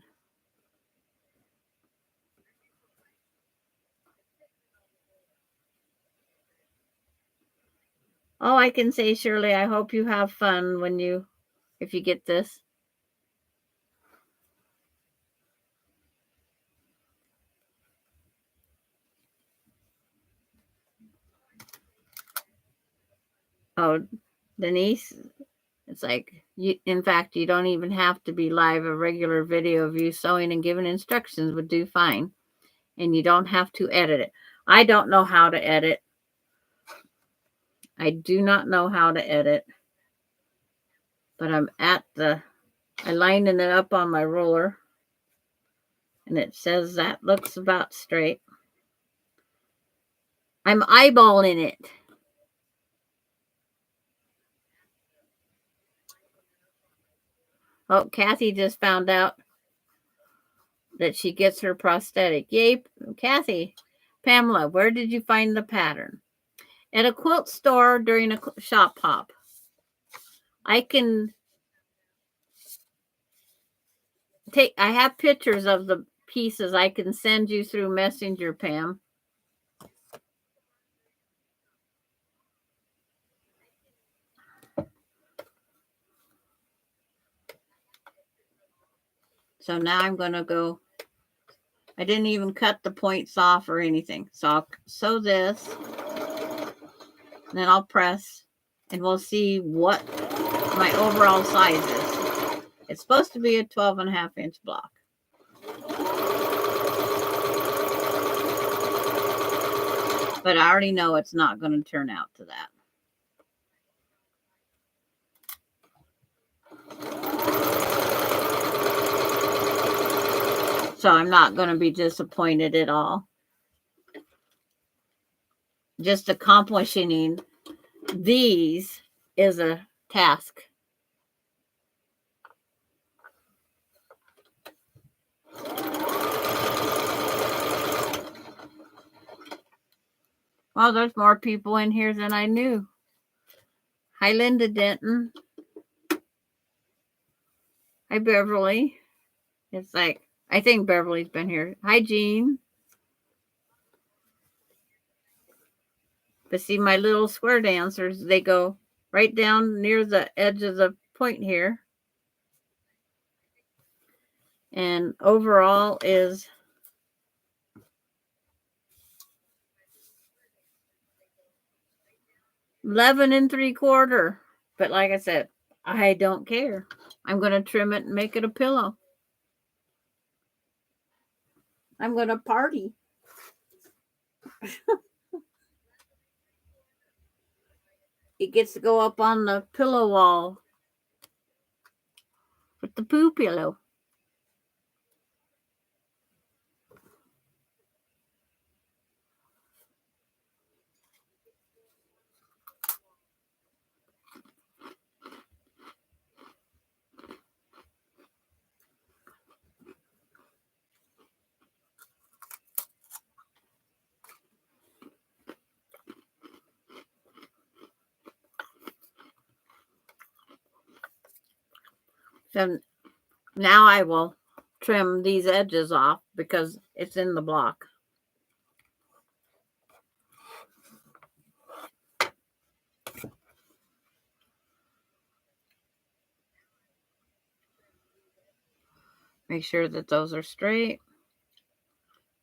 All I can say, Shirley, I hope you have fun if you get this. Oh, Denise, it's like, in fact, you don't even have to be live. A regular video of you sewing and giving instructions would do fine. And you don't have to edit it. I don't know how to edit. I do not know how to edit. But I lining it up on my ruler. And it says that looks about straight. I'm eyeballing it. Oh, Kathy just found out that she gets her prosthetic. Yay, Kathy. Pamela, where did you find the pattern? At a quilt store during a shop hop. I have pictures of the pieces I can send you through Messenger, Pam. So now I'm going to go. I didn't even cut the points off or anything. So I'll sew this. And then I'll press. And we'll see what my overall size is. It's supposed to be a 12.5-inch block. But I already know it's not going to turn out to that. So I'm not going to be disappointed at all. Just accomplishing these is a task. Well, there's more people in here than I knew. Hi, Linda Denton. Hi, Beverly. It's like, I think Beverly's been here. Hi, Jean. But see, my little square dancers, they go right down near the edge of the point here. And overall is 11 3/4. But like I said, I don't care. I'm going to trim it and make it a pillow. I'm going to party. It gets to go up on the pillow wall with the poo pillow. So now I will trim these edges off because it's in the block. Make sure that those are straight.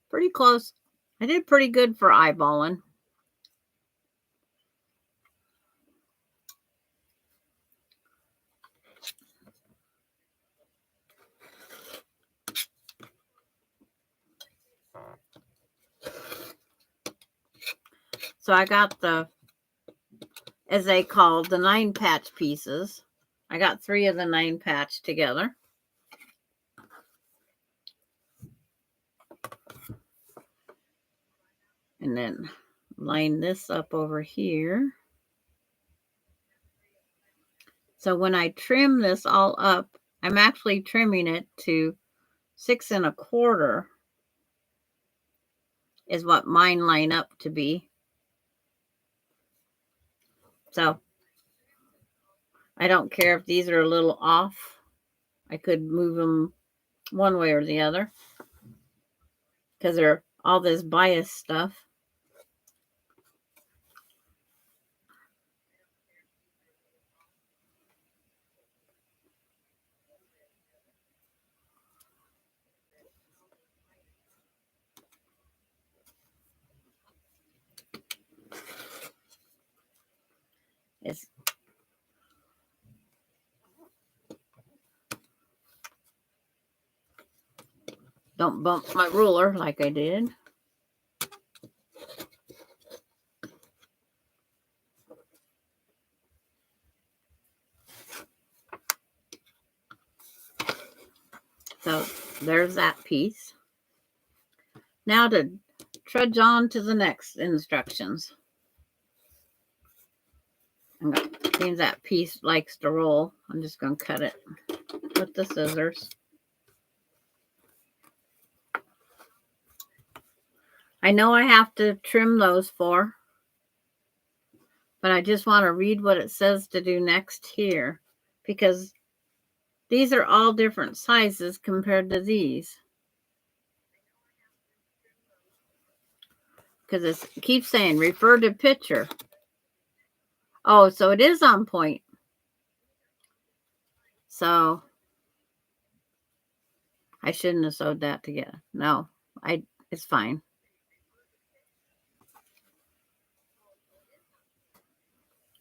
Pretty close. I did pretty good for eyeballing. So I got as they call the 9-patch pieces. I got 3 of the 9-patch together. And then line this up over here. So when I trim this all up, I'm actually trimming it to 6 1/4 is what mine line up to be. So I don't care if these are a little off. I could move them one way or the other because they're all this bias stuff. It's don't bump my ruler like I did. So there's that piece. Now to trudge on to the next instructions. Seems that piece likes to roll. I'm just going to cut it with the scissors. I know I have to trim those four, but I just want to read what it says to do next here, because these are all different sizes compared to these. Because it keeps saying refer to picture. Oh, so it is on point. So I shouldn't have sewed that together. No, it's fine.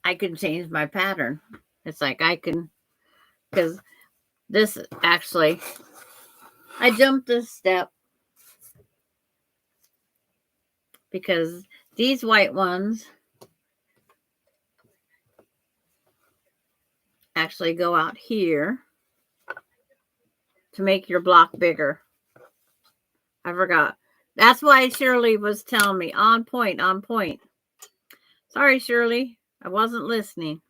I can change my pattern. It's like I can, because this actually, I jumped this step because these white ones actually go out here to make your block bigger. I forgot. That's why Shirley was telling me on point, on point. Sorry, Shirley. I wasn't listening.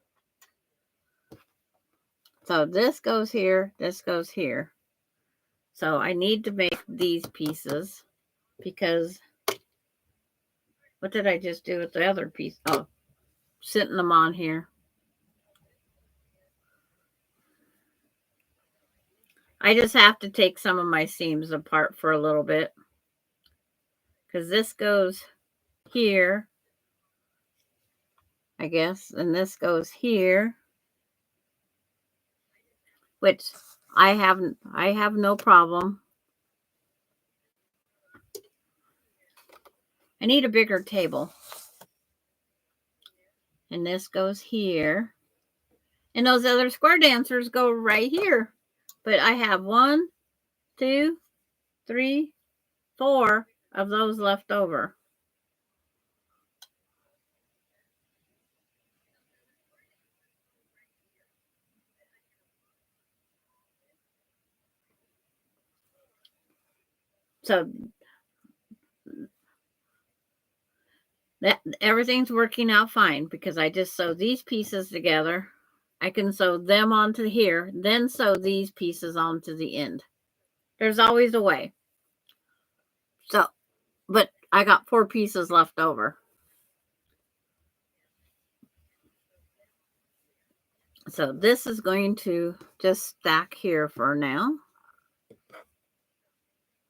So this goes here. This goes here. So I need to make these pieces because what did I just do with the other piece? Oh, sitting them on here. I just have to take some of my seams apart for a little bit because this goes here, I guess, and this goes here, which I have no problem. I need a bigger table. And this goes here. And those other square dancers go right here. But I have 1, 2, 3, 4 of those left over. So that everything's working out fine because I just sew these pieces together. I can sew them onto here, then sew these pieces onto the end. There's always a way. So, but I got 4 pieces left over. So this is going to just stack here for now.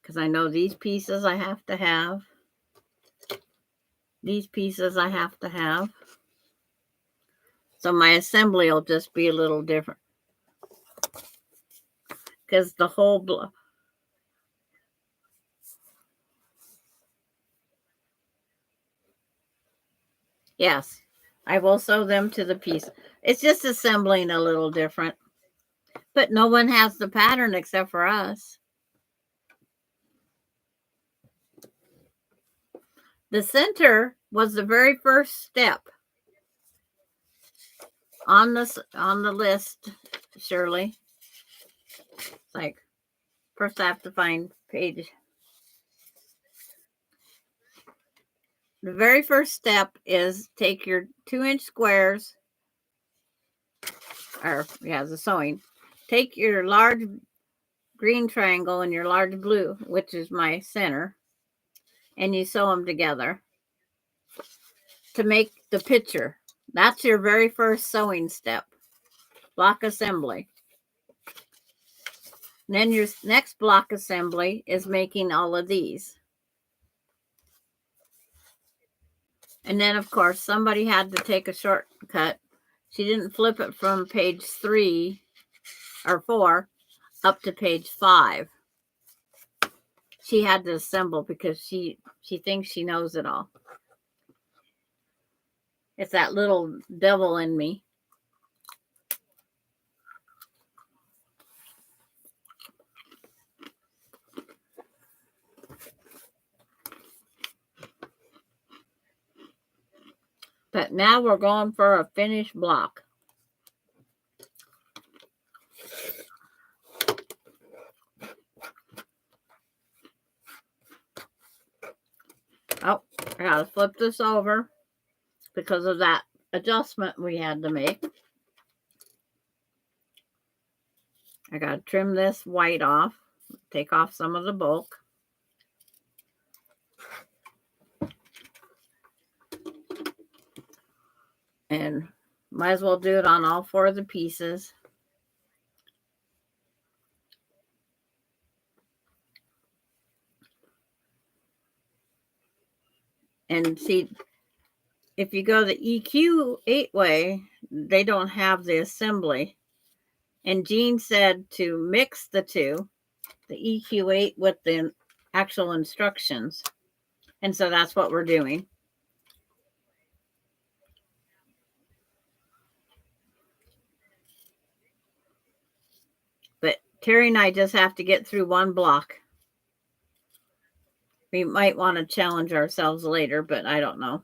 Because I know these pieces I have to have. These pieces I have to have. So my assembly will just be a little different. Because the whole yes, I will sew them to the piece. It's just assembling a little different. But no one has the pattern except for us. The center was the very first step on the list, Shirley. It's like first I have to find page. The very first step is take your 2-inch squares, or yeah, the sewing. Take your large green triangle and your large blue, which is my center, and you sew them together to make the picture. That's your very first sewing step, block assembly. And then your next block assembly is making all of these. And then, of course, somebody had to take a shortcut. She didn't flip it from page 3 or 4 up to page 5. She had to assemble because she thinks she knows it all. It's that little devil in me. But now we're going for a finished block. Oh, I gotta flip this over because of that adjustment we had to make. I gotta trim this white off, take off some of the bulk. And might as well do it on all 4 of the pieces. And see, if you go the EQ8 way, they don't have the assembly. And Jean said to mix the two, the EQ8 with the actual instructions. And so that's what we're doing. But Terry and I just have to get through one block. We might want to challenge ourselves later, but I don't know.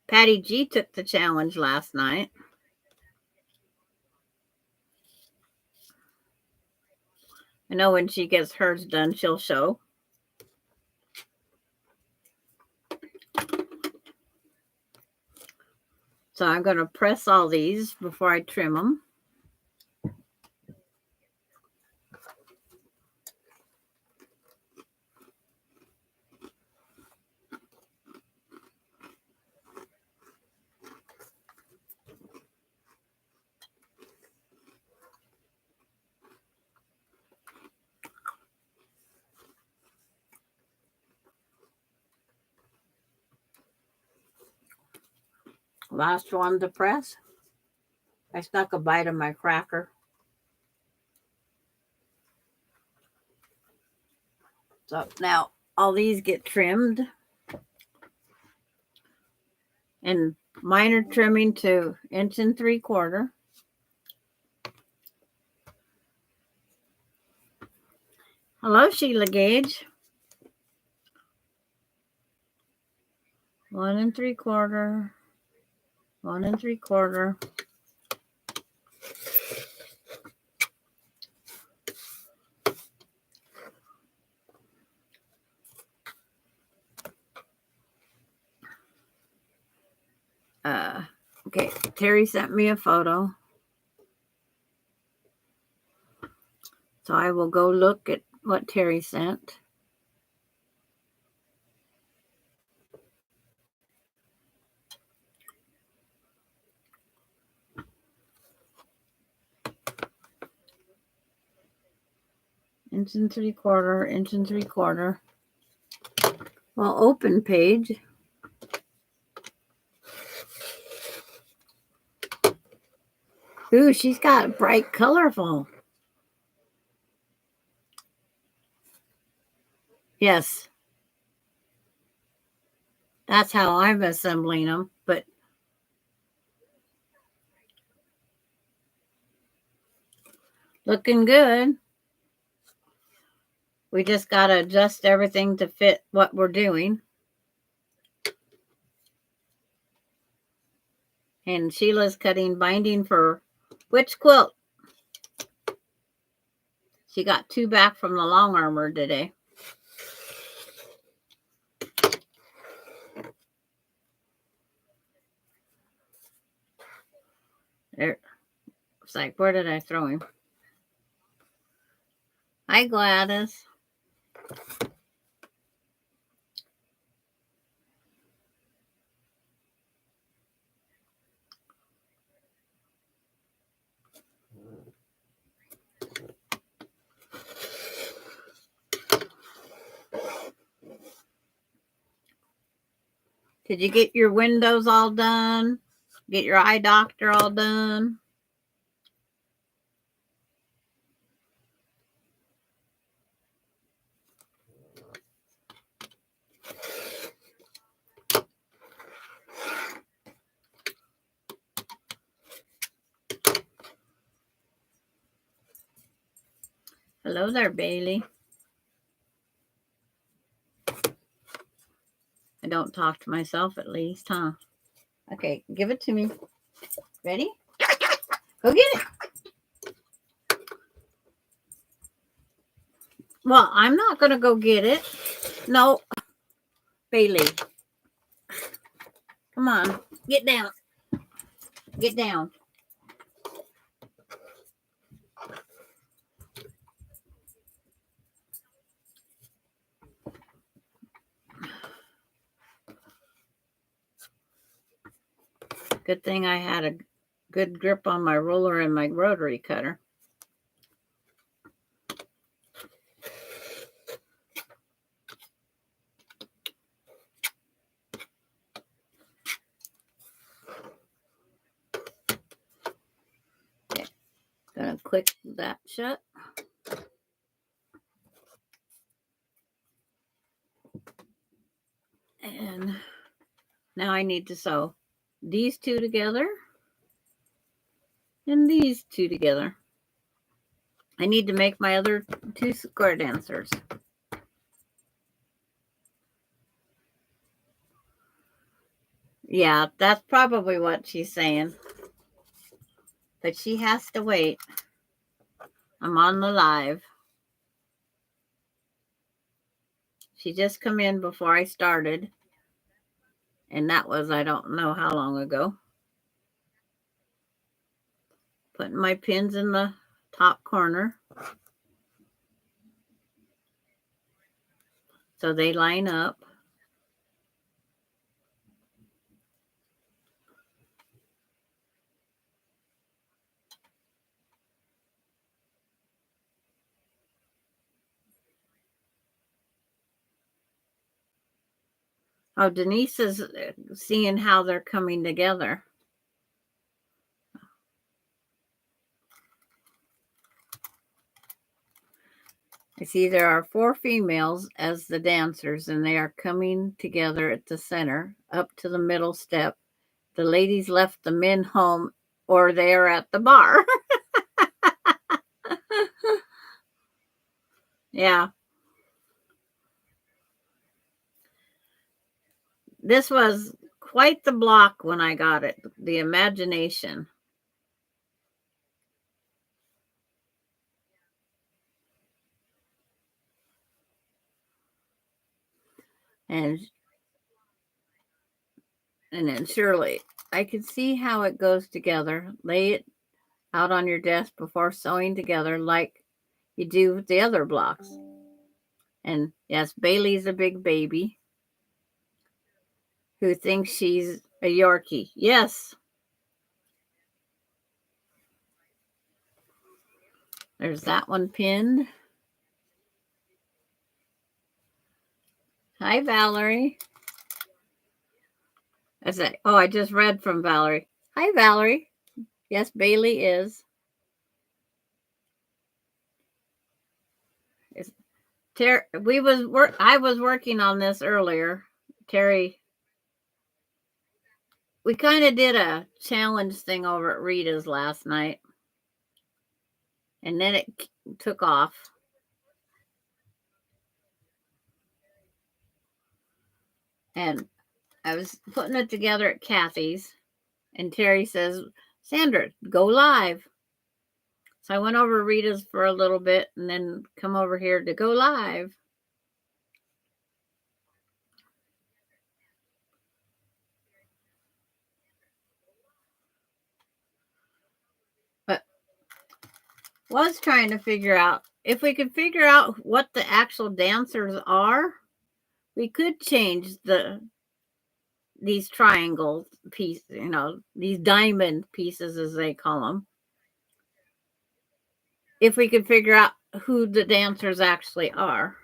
Patty G took the challenge last night. I know when she gets hers done, she'll show. So I'm going to press all these before I trim them. Last one to press. I stuck a bite of my cracker. So now all these get trimmed. And minor trimming to 1 3/4 inches. Hello, Sheila Gage. 1 3/4 inches. 1 3/4 inches. Okay, Terry sent me a photo. So I will go look at what Terry sent. Inch and 3/4, 1 3/4 inches. Well, open page. Ooh, she's got bright, colorful. Yes. That's how I'm assembling them, but looking good. We just got to adjust everything to fit what we're doing. And Sheila's cutting binding for which quilt? She got 2 back from the long armor today. There. It's like, where did I throw him? Hi, Gladys. Did you get your windows all done? Get your eye doctor all done? Hello there, Bailey. I don't talk to myself at least, huh? Okay, give it to me. Ready? Go get it. Well, I'm not going to go get it. No, Bailey. Come on. Get down. Get down. Good thing I had a good grip on my roller and my rotary cutter. Okay. Gonna click that shut. And now I need to sew these two together and these two together. I need to make my other two square dancers. Yeah, that's probably what she's saying. But she has to wait. I'm on the live. She just come in before I started. And that was, I don't know how long ago. Putting my pins in the top corner. So they line up. Oh, Denise is seeing how they're coming together. I see there are 4 females as the dancers, and they are coming together at the center, up to the middle step. The ladies left the men home, or they are at the bar. Yeah. This was quite the block when I got it. The imagination. And then Shirley, I could see how it goes together. Lay it out on your desk before sewing together like you do with the other blocks. And yes, Bailey's a big baby who thinks she's a Yorkie. Yes. There's that one pinned. Hi, Valerie. I just read from Valerie. Hi, Valerie. Yes, Bailey is. I was working on this earlier. Terry, we kind of did a challenge thing over at Rita's last night. And then it took off. And I was putting it together at Kathy's. And Terry says, Sandra, go live. So I went over to Rita's for a little bit and then come over here to go live. But was trying to figure out if we could figure out what the actual dancers are, we could change these triangle pieces, these diamond pieces as they call them. If we could figure out who the dancers actually are.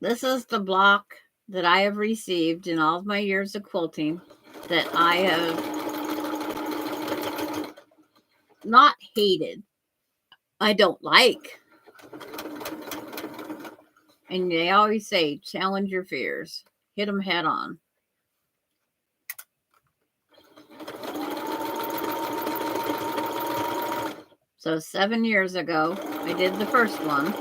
This is the block that I have received in all of my years of quilting that I have not hated. I don't like. And they always say, challenge your fears. Hit them head on. So 7 years ago, I did the first one.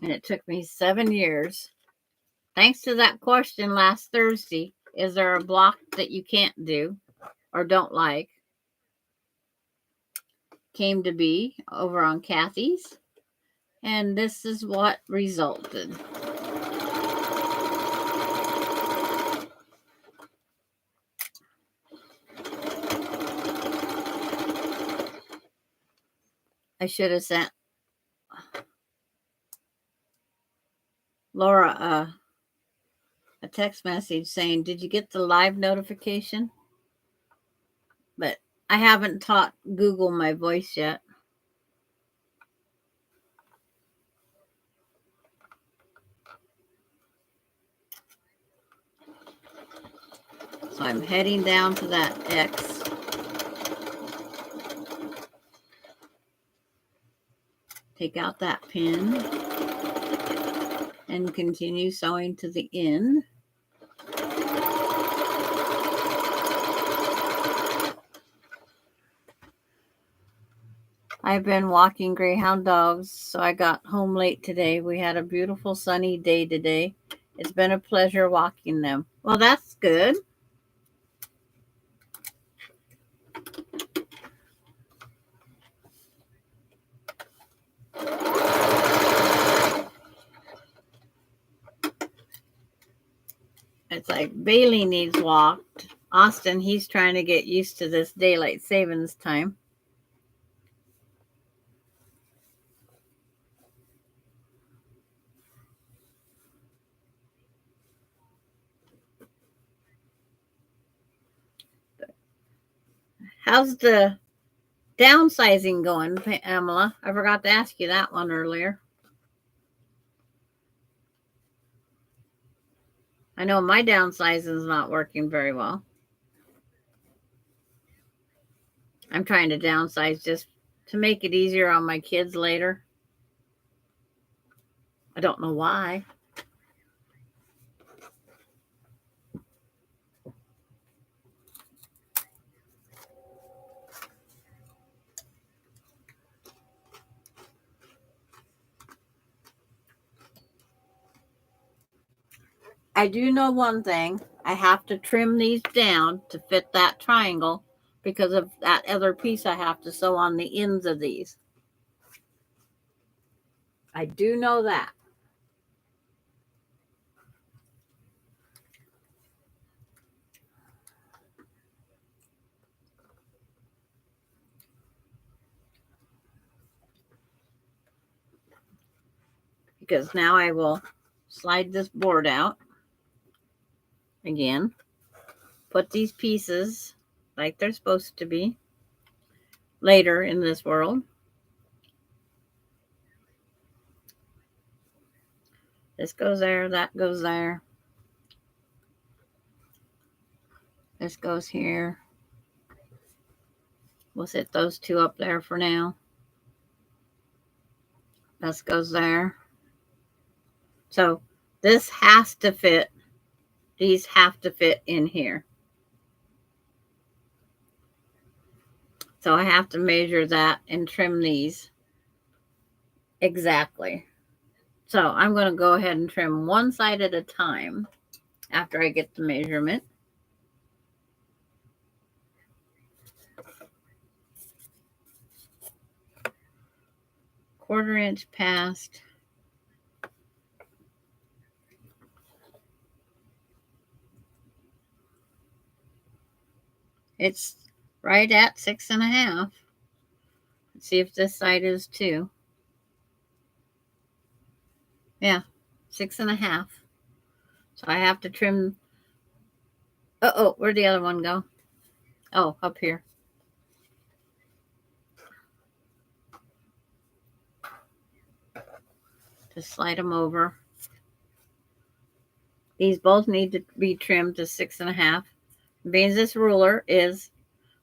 And it took me 7 years. Thanks to that question last Thursday, is there a block that you can't do or don't like? Came to be over on Kathy's. And this is what resulted. I should have sent Laura a text message saying, did you get the live notification? But I haven't taught Google my voice yet. So I'm heading down to that X. Take out that pin and continue sewing to the end. I've been walking greyhound dogs, so I got home late today. We had a beautiful sunny day today. It's been a pleasure walking them. Well, that's good. It's like Bailey needs walked. Austin, he's trying to get used to this daylight savings time. How's the downsizing going, Pamela? I forgot to ask you that one earlier. I know my downsizing is not working very well. I'm trying to downsize just to make it easier on my kids later. I don't know why. I do know one thing. I have to trim these down to fit that triangle because of that other piece I have to sew on the ends of these. I do know that. Because now I will slide this board out again, put these pieces like they're supposed to be later in this world. This goes there, that goes there. This goes here. We'll set those two up there for now. This goes there. So this has to fit. These have to fit in here. So I have to measure that and trim these exactly. So I'm going to go ahead and trim one side at a time after I get the measurement. Quarter inch past. It's right at 6.5. Let's see if this side is too. Yeah, 6.5. So I have to trim. Oh, where'd the other one go? Oh, up here. Just slide them over. These both need to be trimmed to 6.5. Being this ruler is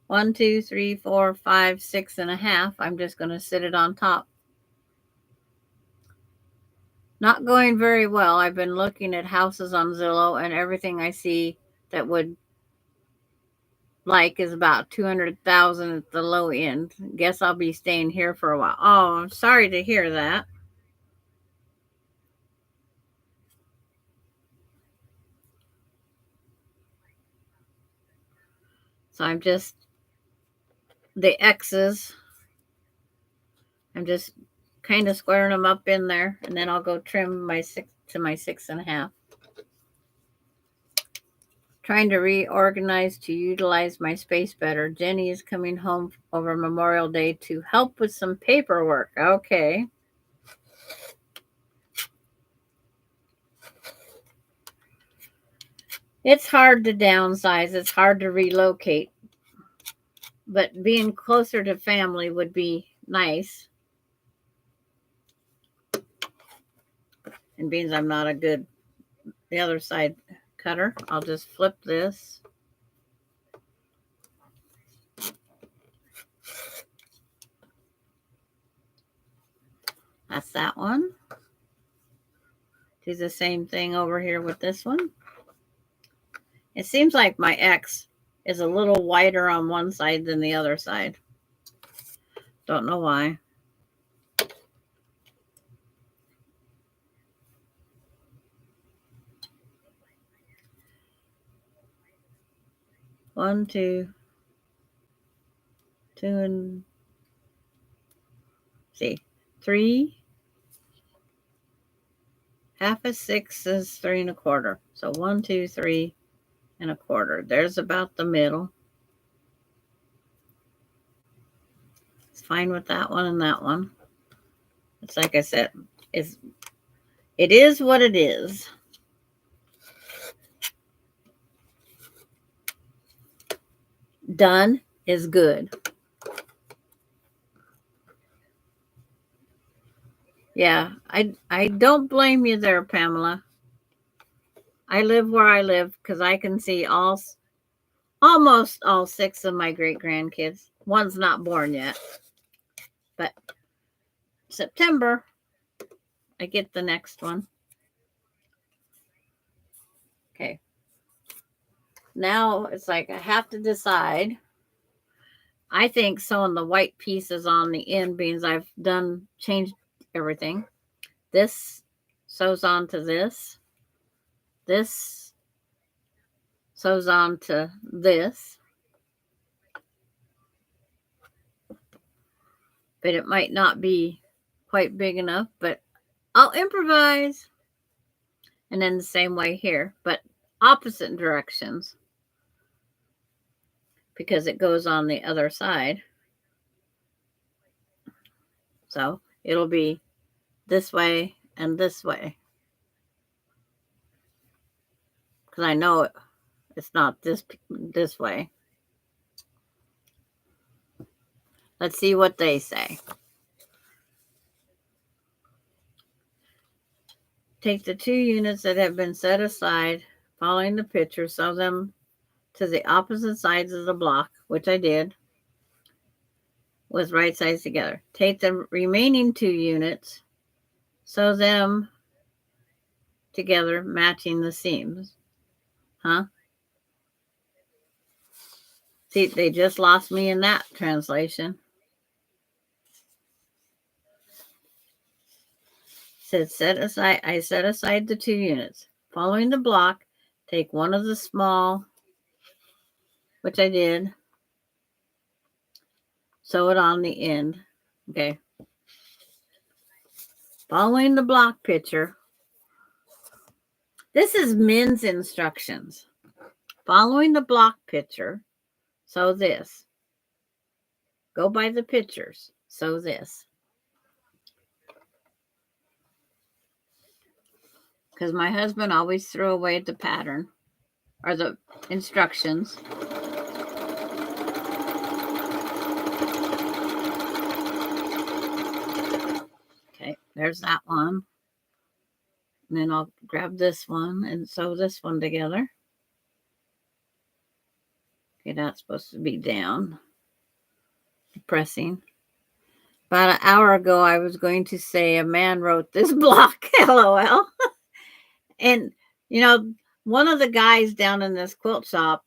1, 2, 3, 4, 5, 6.5. I'm just going to sit it on top. Not going very well. I've been looking at houses on Zillow, and everything I see that would like is about 200,000 at the low end. Guess I'll be staying here for a while. Oh, I'm sorry to hear that. So I'm just the X's. I'm just kind of squaring them up in there, and then I'll go trim my 6.5. Trying to reorganize to utilize my space better. Jenny is coming home over Memorial Day to help with some paperwork. Okay. It's hard to downsize. It's hard to relocate. But being closer to family would be nice. And being I'm not a good the other side cutter, I'll just flip this. That's that one. Do the same thing over here with this one. It seems like my X is a little wider on one side than the other side. Don't know why. One, two, and see, 3. Half of 6 is 3 1/4. So 1, 2, 3 1/4. There's about the middle. It's fine with that one and that one. It's like I said, it is what it is. Done is good. Yeah, I don't blame you there, Pamela. I live where I live because I can see almost all 6 of my great grandkids. One's not born yet, but September I get the next one. Okay. Now it's like I have to decide. I think sewing the white pieces on the end means I've changed everything. This sews onto this. This sews onto this. But it might not be quite big enough, but I'll improvise. And then the same way here, but opposite directions because it goes on the other side. So it'll be this way and this way. Because I know it's not this way. Let's see what they say. Take the 2 units that have been set aside, following the picture, sew them to the opposite sides of the block, which I did, with right sides together. Take the remaining 2 units, sew them together, matching the seams. Huh? See, they just lost me in that translation. Said I set aside the 2 units. Following the block, take one of the small, which I did, sew it on the end. Okay. Following the block picture. This is Min's instructions. Following the block picture, sew this. Go by the pictures, sew this. Because my husband always threw away the pattern or the instructions. Okay, there's that one. And then I'll grab this one and sew this one together. Okay, that's supposed to be down. Depressing. About an hour ago, I was going to say a man wrote this block, LOL. And, you know, one of the guys down in this quilt shop,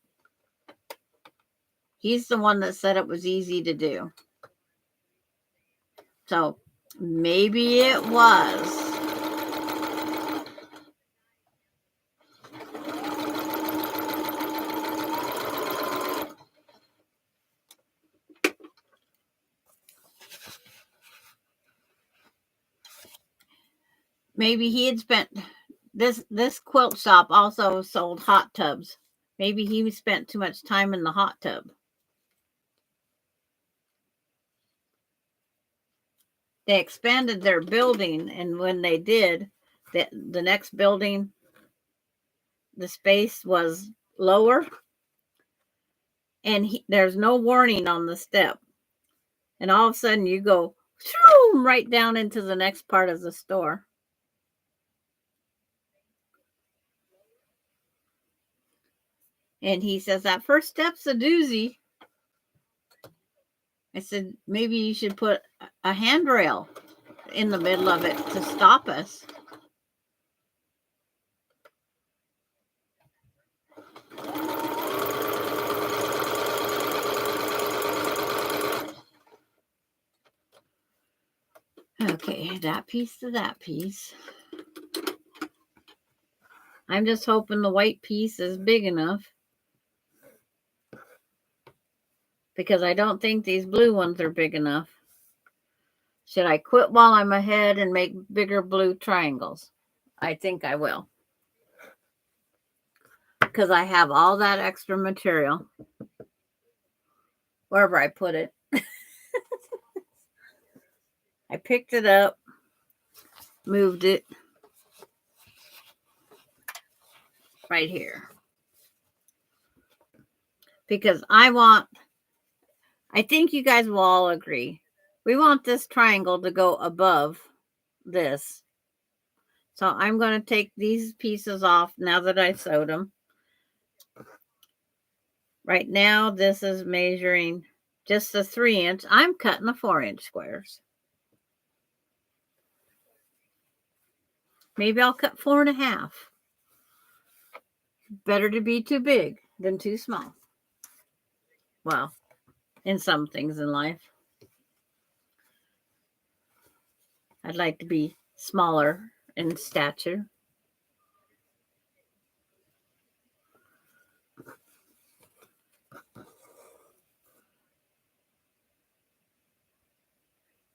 he's the one that said it was easy to do. So maybe it was. Maybe he had spent this quilt shop also sold hot tubs. Maybe he spent too much time in the hot tub. They expanded their building, and when they did, the next building, the space was lower, and there's no warning on the step. And all of a sudden you go right down into the next part of the store. And he says, that first step's a doozy. I said, maybe you should put a handrail in the middle of it to stop us. Okay, that piece to that piece. I'm just hoping the white piece is big enough, because I don't think these blue ones are big enough. Should I quit while I'm ahead and make bigger blue triangles? I think I will, because I have all that extra material wherever I put it. I picked it up, moved it right here, because I think you guys will all agree, we want this triangle to go above this. So I'm going to take these pieces off now that I sewed them. Right now, this is measuring just a 3-inch. I'm cutting the 4-inch squares. Maybe I'll cut 4.5. Better to be too big than too small. Well, in some things in life. I'd like to be smaller in stature.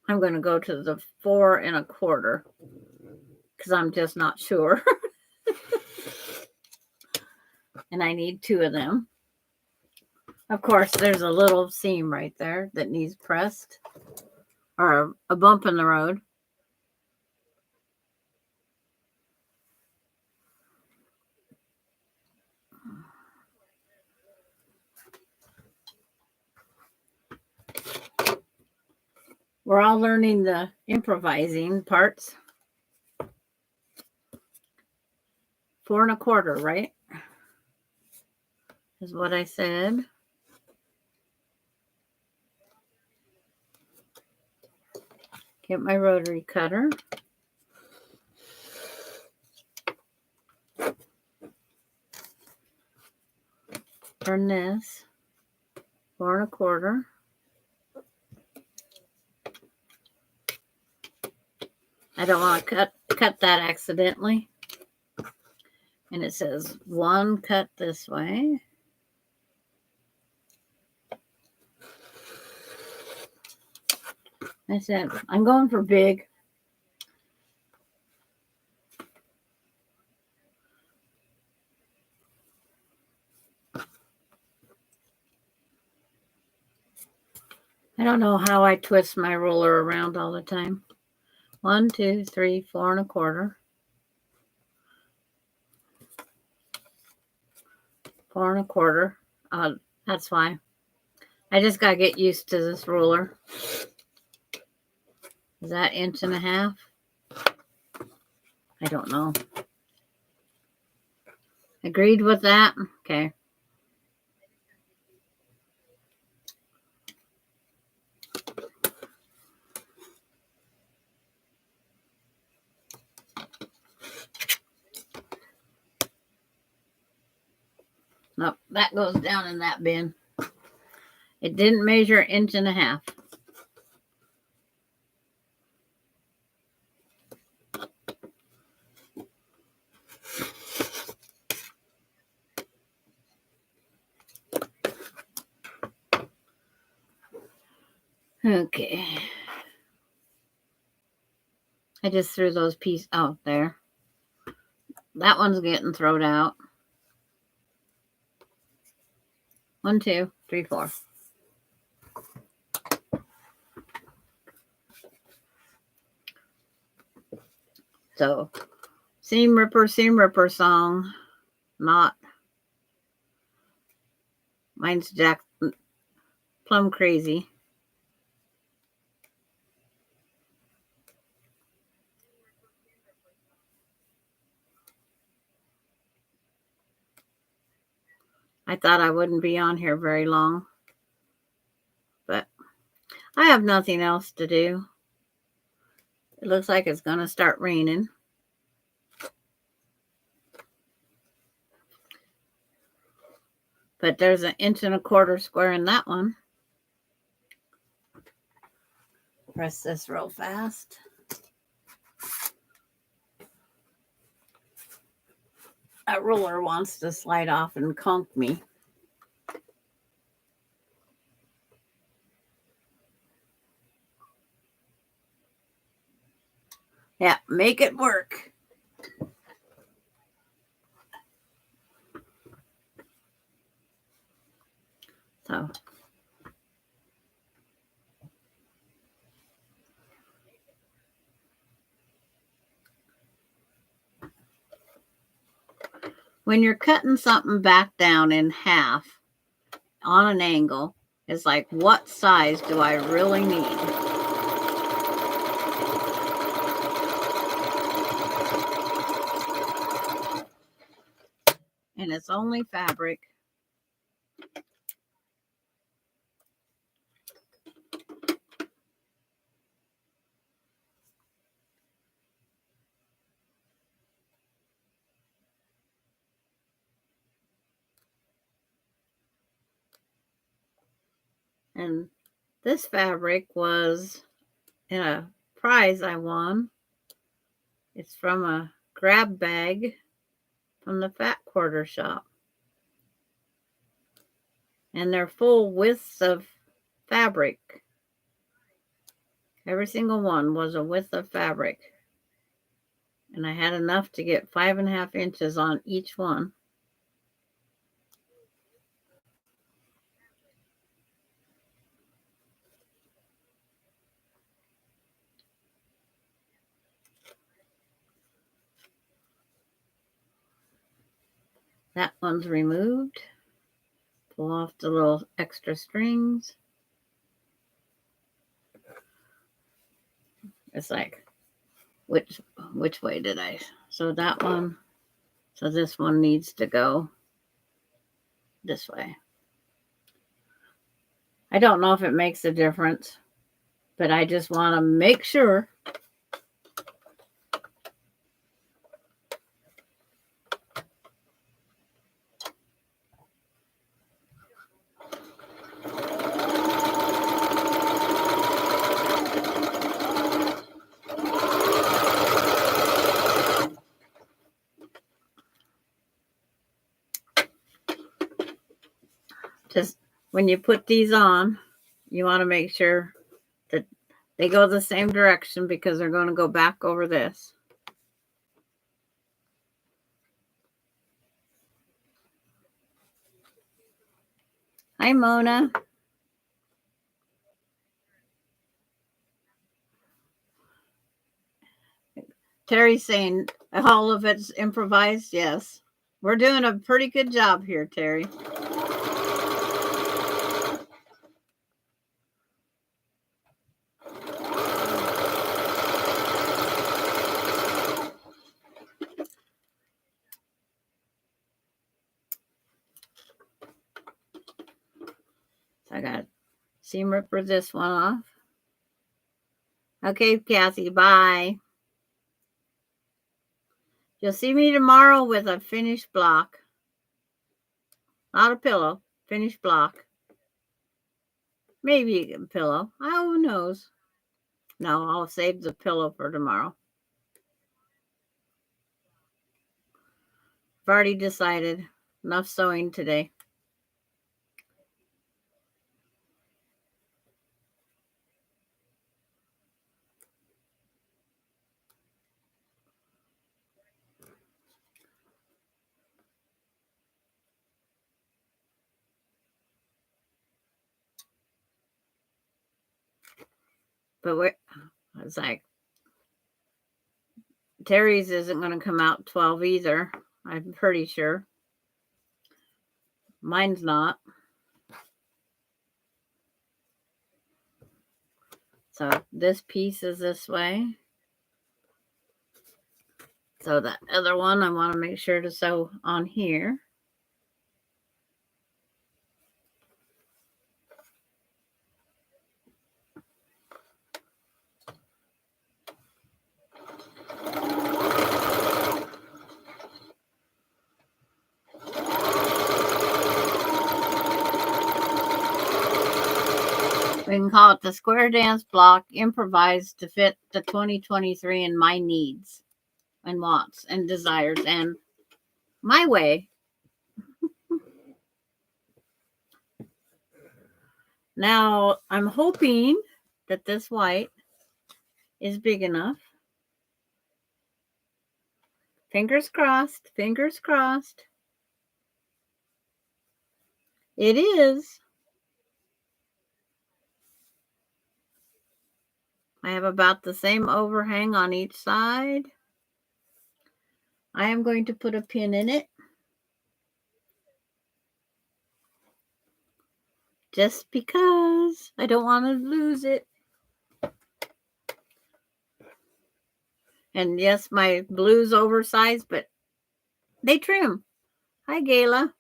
I'm going to go to the 4 1/4 because I'm just not sure. And I need 2 of them. Of course, there's a little seam right there that needs pressed, or a bump in the road. We're all learning the improvising parts. 4 1/4, right? Is what I said. Get my rotary cutter. Turn this 4 1/4. I don't want to cut that accidentally. And it says 1 cut this way. I said, I'm going for big. I don't know how I twist my ruler around all the time. 1, 2, 3, 4 1/4. 4 1/4. That's why. I just got to get used to this ruler. Is that 1.5 inches? I don't know. Agreed with that? Okay. Nope, that goes down in that bin. It didn't measure 1.5 inches. Okay. I just threw those pieces out there. That one's getting thrown out. 1, 2, 3, 4. So, seam ripper song. Not. Mine's Jack Plum Crazy. I thought I wouldn't be on here very long, but I have nothing else to do. It looks like it's going to start raining. But there's 1.25 inches square in that one. Press this real fast. That ruler wants to slide off and conk me. Yeah, make it work. So, when you're cutting something back down in half on an angle, it's like, what size do I really need? And it's only fabric. And this fabric was in a prize I won. It's from a grab bag from the Fat Quarter shop. And they're full widths of fabric. Every single one was a width of fabric. And I had enough to get 5.5 inches on each one. That one's removed. Pull off the little extra strings. It's like, which way did I? So that one, so this one needs to go this way. I don't know if it makes a difference, but I just want to make sure. Just when you put these on, you want to make sure that they go the same direction because they're going to go back over this. Hi, Mona. Terry's saying all of it's improvised. Yes. We're doing a pretty good job here, Terry. So I got seam ripper this one off. Okay, Kathy, bye. You'll see me tomorrow with a finished block. Not a pillow. Finished block. Maybe a pillow. Who knows? No, I'll save the pillow for tomorrow. I've already decided. Enough sewing today. But it's like Terry's isn't going to come out 12 either. I'm pretty sure. Mine's not. So this piece is this way. So that other one, I want to make sure to sew on here. We can call it the Square Dance Block improvised to fit the 2023 and my needs and wants and desires and my way. Now, I'm hoping that this white is big enough. Fingers crossed, fingers crossed. It is. I have about the same overhang on each side. I am going to put a pin in it. Just because I don't want to lose it. And yes, my blue's oversized, but they trim. Hi, Gayla.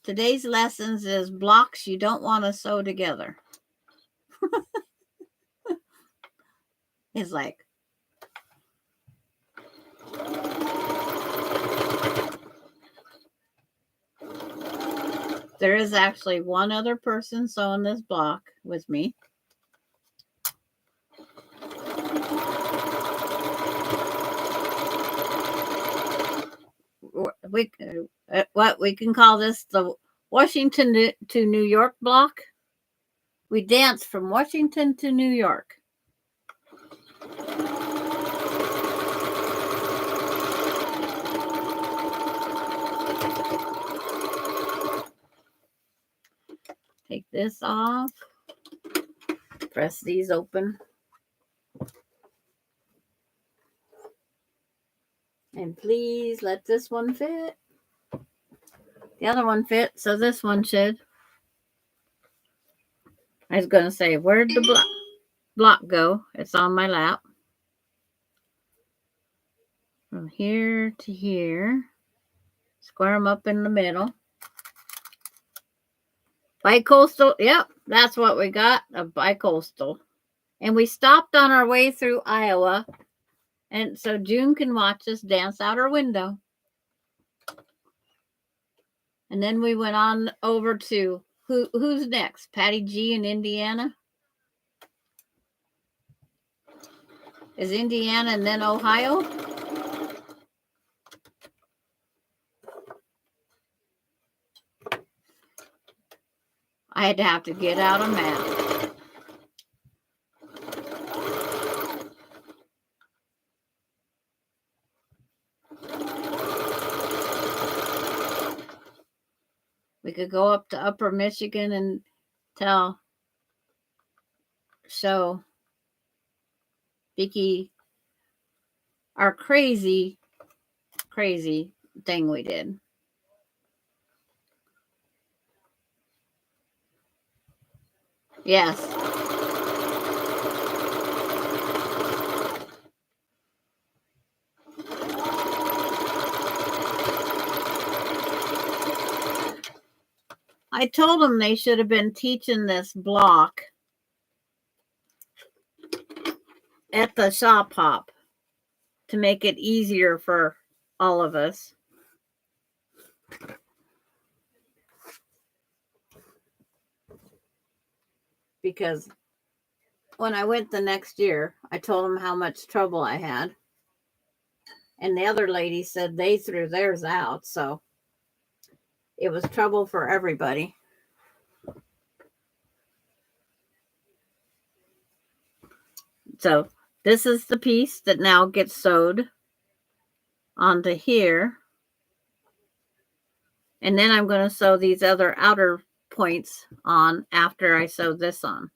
Today's lessons is blocks you don't want to sew together. It's like, there is actually one other person sewing this block with me. We can call this the Washington to New York block. We dance from Washington to New York. Take this off. Press these open. And please let this one fit. The other one fit, so this one should. I was going to say, where'd the block go? It's on my lap. From here to here. Square them up in the middle. Bicoastal. Yep, that's what we got, a bicoastal. And we stopped on our way through Iowa. And so June can watch us dance out her window. And then we went on over to, who's next? Patty G in Indiana? Is Indiana and then Ohio? I had to have to get out a map. We could go up to Upper Michigan and show Vicky our crazy thing we did. Yes. I told them they should have been teaching this block at the shop hop to make it easier for all of us. Because when I went the next year, I told them how much trouble I had. And the other lady said they threw theirs out. So it was trouble for everybody. So this is the piece that now gets sewed onto here. And then I'm going to sew these other outer points on after I sew this on.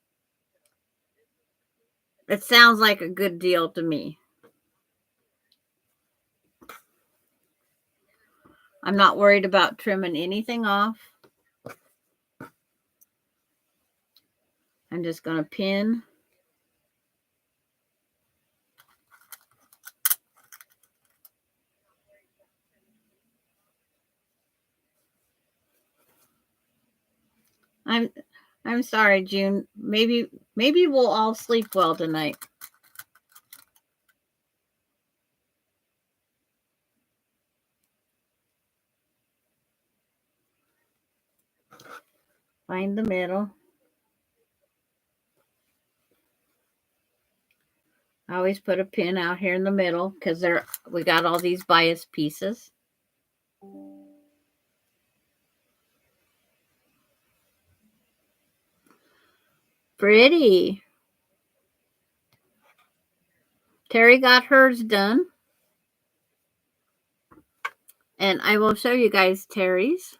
It sounds like a good deal to me. I'm not worried about trimming anything off. I'm just going to pin. I'm sorry, June. Maybe we'll all sleep well tonight. Find the middle. I always put a pin out here in the middle because we got all these bias pieces. Pretty. Terry got hers done. And I will show you guys Terry's.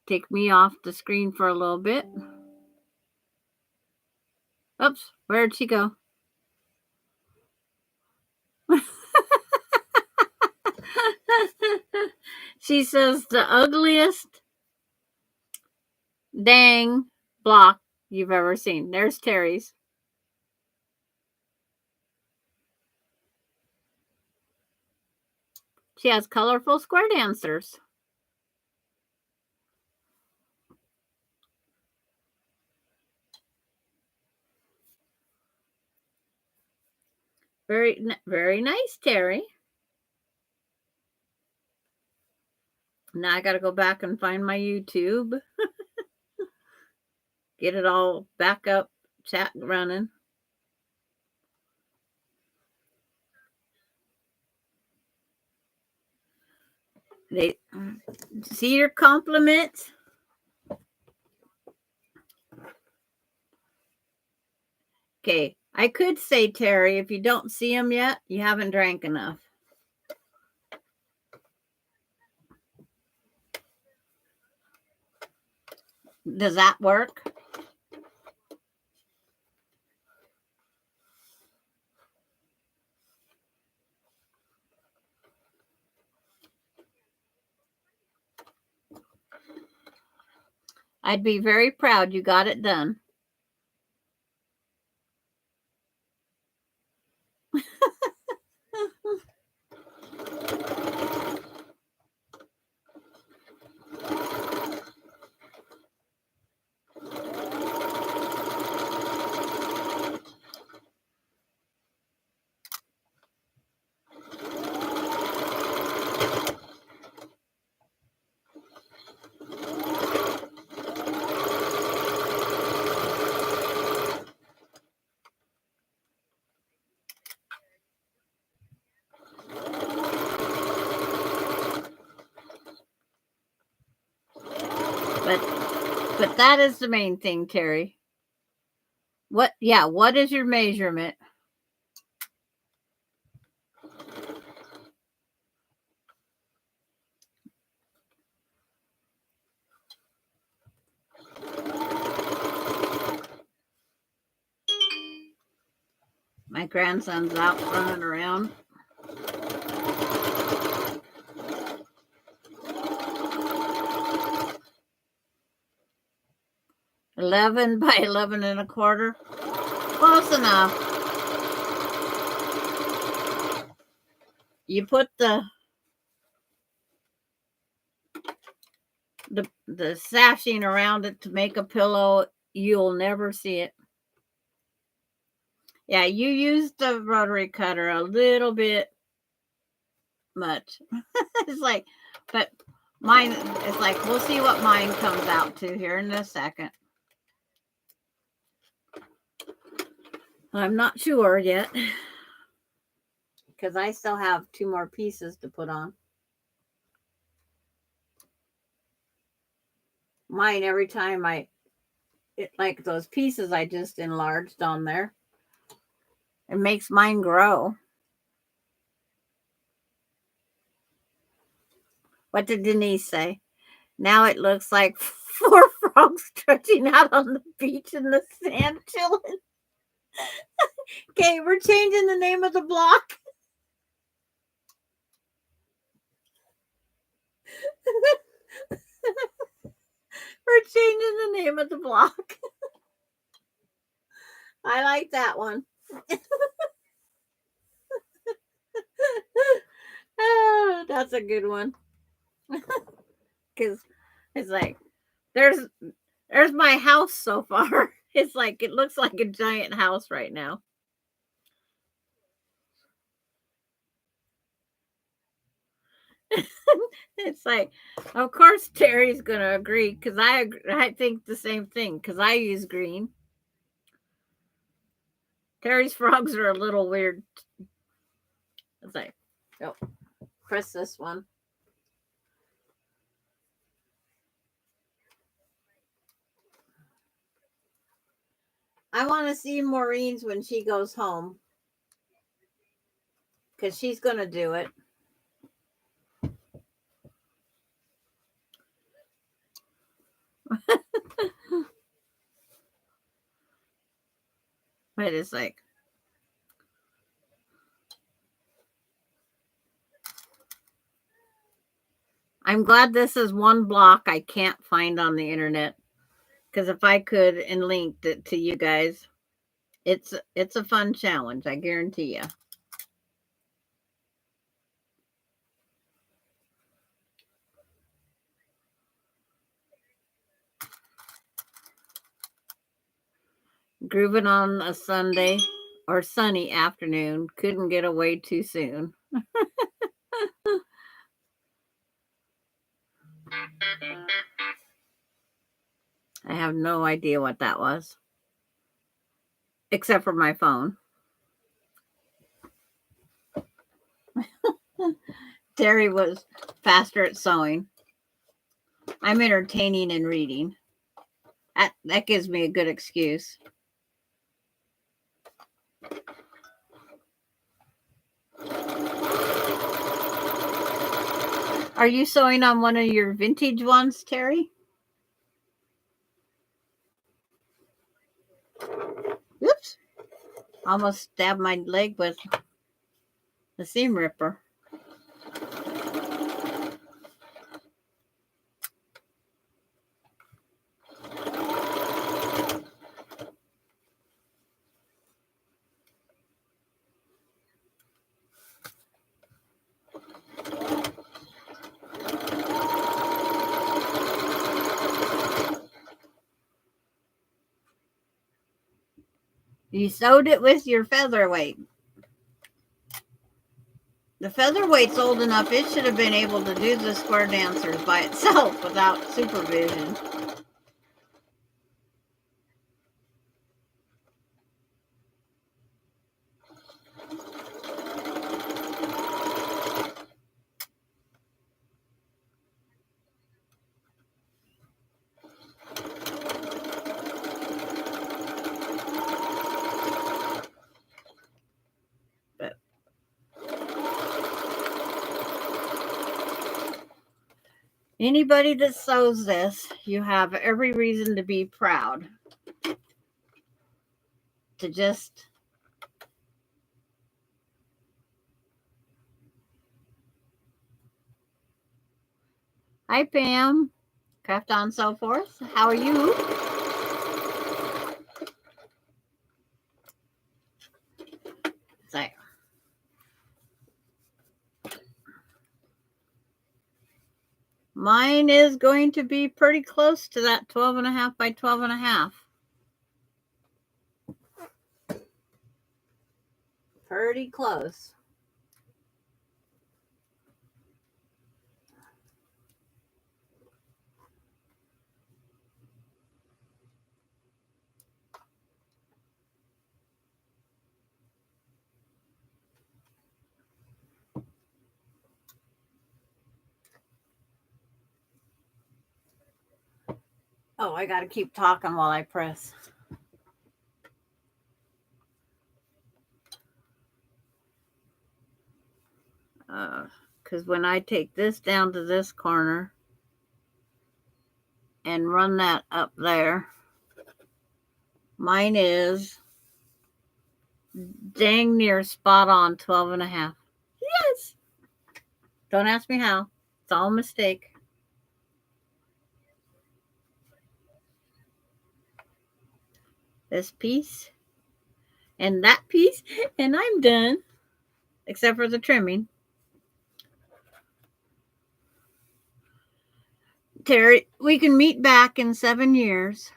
Take me off the screen for a little bit. Oops, where'd she go? She says the ugliest dang block you've ever seen. There's Terry's. She has colorful square dancers. Very, very nice, Terry. Now I got to go back and find my YouTube. Get it all back up, chat running. They see your compliments. Okay, I could say, Terry, if you don't see them yet, you haven't drank enough. Does that work? I'd be very proud you got it done. But that is the main thing, Terry. What is your measurement? My grandson's out running around. $11 by $11.25. Close enough. You put the sashing around it to make a pillow. You'll never see it. Yeah, you used the rotary cutter a little bit much. It's like, but mine, it's like, we'll see what mine comes out to here in a second. I'm not sure yet because I still have 2 more pieces to put on. Mine, every time like those pieces I just enlarged on there, it makes mine grow. What did Denise say? Now it looks like 4 frogs stretching out on the beach in the sand chilling. Okay, we're changing the name of the block. We're changing the name of the block. I like that one. Oh, that's a good one. Because it's like, there's my house so far. It's like, it looks like a giant house right now. It's like, of course Terry's gonna agree because I think the same thing because I use green. Terry's frogs are a little weird. It's like, oh, press this one. I want to see Maureen's when she goes home because she's gonna do it. But it's like, I'm glad this is one block I can't find on the internet because if I could and linked it to you guys, it's a fun challenge, I guarantee you. Grooving on a Sunday or sunny afternoon, couldn't get away too soon. I have no idea what that was, except for my phone. Terry was faster at sewing. I'm entertaining and reading. That gives me a good excuse. Are you sewing on one of your vintage ones, Terry? Oops. Almost stabbed my leg with the seam ripper. You sewed it with your featherweight. The featherweight's old enough, it should have been able to do the square dancers by itself without supervision. But anybody that sews this, you have every reason to be proud. To just Hi Pam, Craft on So Forth. How are you? So, mine is going to be pretty close to that 12.5 by 12.5. Pretty close. Oh, I got to keep talking while I press. Because when I take this down to this corner and run that up there, mine is dang near spot on 12 and a half. Yes. Don't ask me how. It's all a mistake. This piece and that piece, and I'm done. Except for the trimming. Terry, we can meet back in 7 years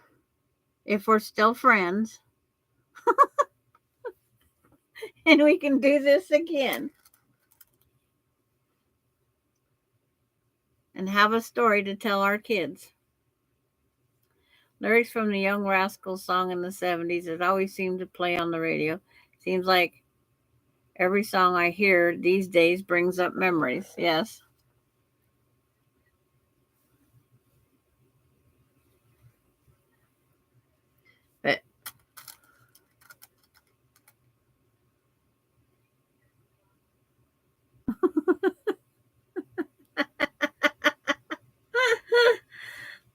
if we're still friends. And we can do this again. And have a story to tell our kids. Lyrics from the Young Rascals song in the 70s that always seem to play on the radio. Seems like every song I hear these days brings up memories. Yes. But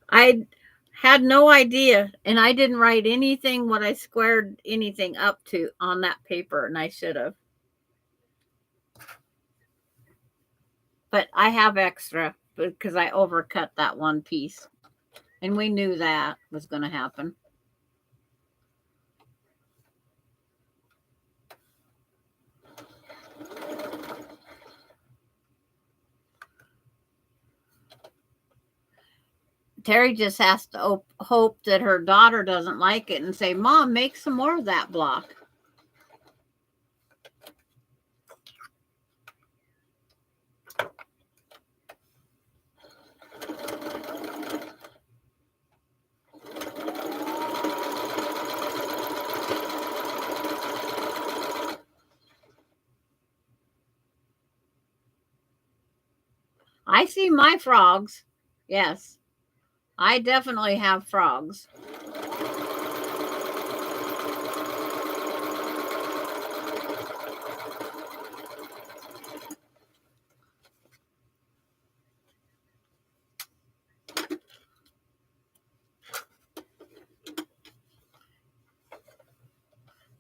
I had no idea, and I didn't write anything what I squared anything up to on that paper, and I should have. But I have extra because I overcut that one piece, and we knew that was going to happen. Terry just has to hope that her daughter doesn't like it and say, Mom, make some more of that block. I see my frogs. Yes, I definitely have frogs.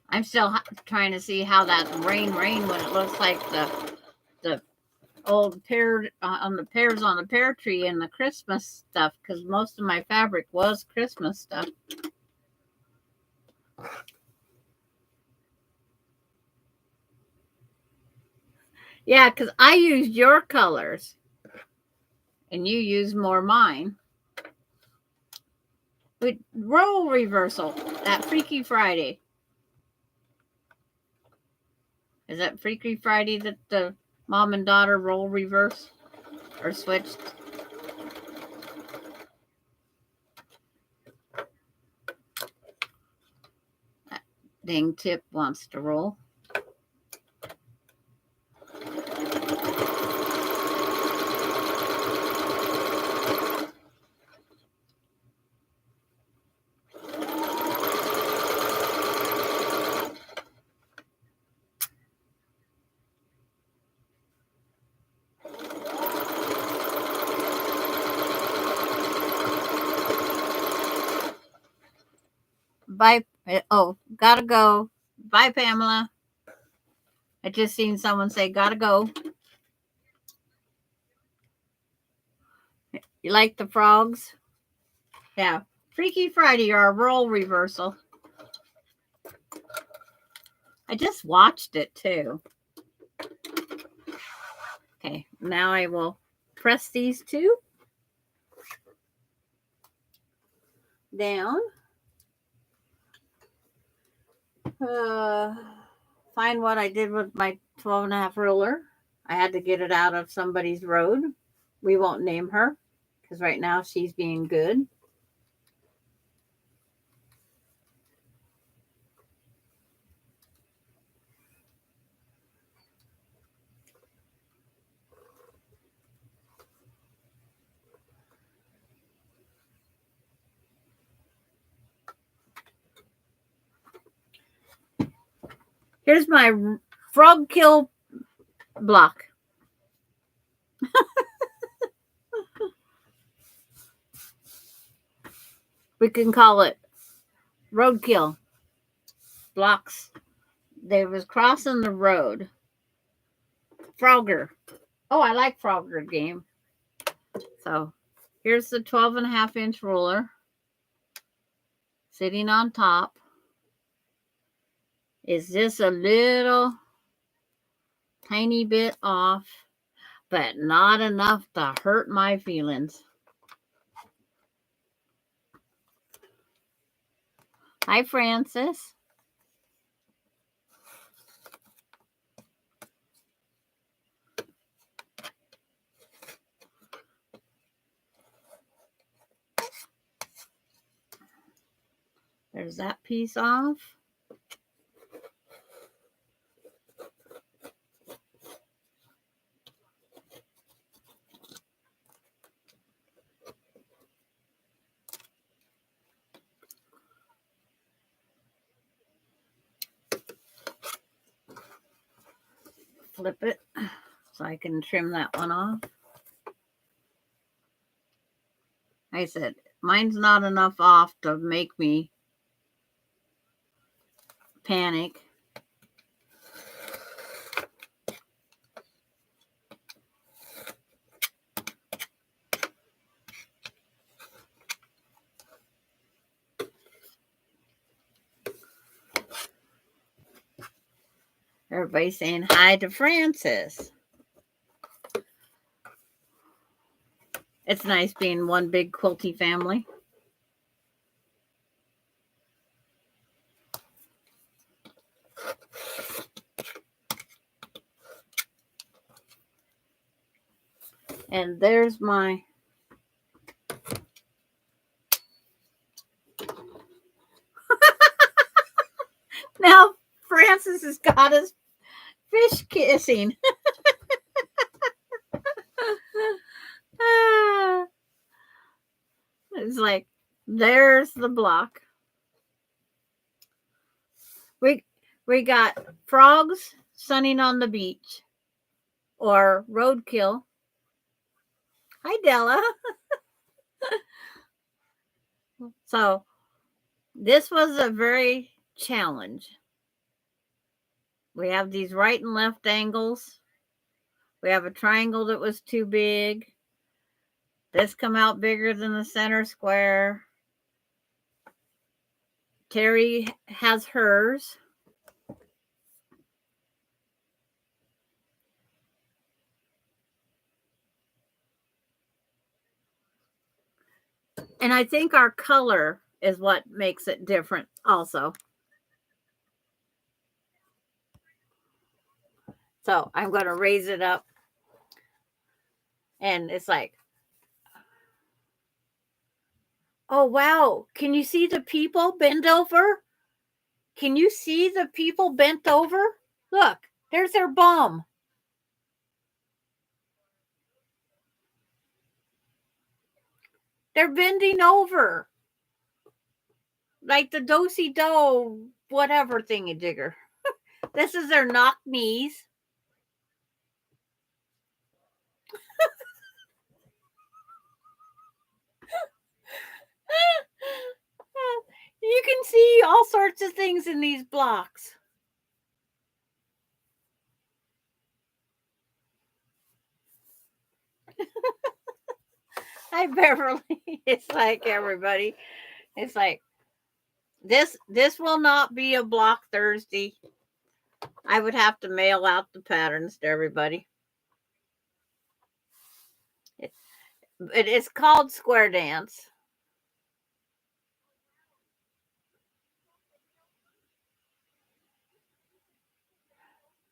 I'm still trying to see how that rain when it looks like the old pear on the pears on the pear tree and the Christmas stuff, because most of my fabric was Christmas stuff. Yeah, because I used your colors and you used more mine. With role reversal at Freaky Friday. Is that Freaky Friday that the mom and daughter role reverse or switched? That dang tip wants to roll. Bye. Oh, gotta go. Bye, Pamela. I just seen someone say, gotta go. You like the frogs? Yeah. Freaky Friday or a role reversal. I just watched it too. Okay, now I will press these two down. find what I did with my 12.5 ruler. I had to get it out of somebody's road. We won't name her because right now she's being good. Here's my frog kill block. We can call it roadkill blocks. They was crossing the road. Frogger. Oh, I like Frogger game. So here's the 12.5-inch ruler sitting on top. Is just a little tiny bit off, but not enough to hurt my feelings. Hi, Francis. There's that piece off. Flip it so I can trim that one off. I said, mine's not enough off to make me panic. Everybody's saying hi to Francis. It's nice being one big quilty family. And there's my now Francis has got his fish kissing. It's like, there's the block. We got frogs sunning on the beach or roadkill. Hi, Della. So this was a very challenge. We have these right and left angles. We have a triangle that was too big. This come out bigger than the center square. Terry has hers. And I think our color is what makes it different also. So I'm going to raise it up. And it's like, oh, wow. Can you see the people bent over? Can you see the people bent over? Look, there's their bum. They're bending over. Like the do-si-do, whatever thingy jigger. This is their knock knees. You can see all sorts of things in these blocks. Hi, Beverly. It's like everybody. It's like this will not be a block Thursday. I would have to mail out the patterns to everybody. It is called Square Dance.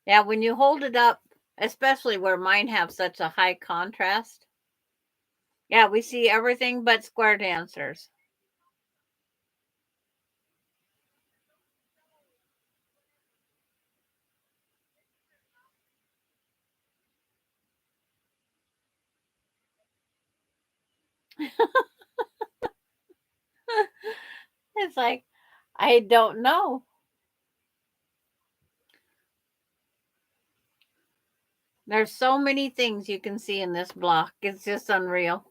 Yeah, when you hold it up, especially where mine have such a high contrast. Yeah, we see everything but square dancers. It's like, I don't know. There's so many things you can see in this block. It's just unreal.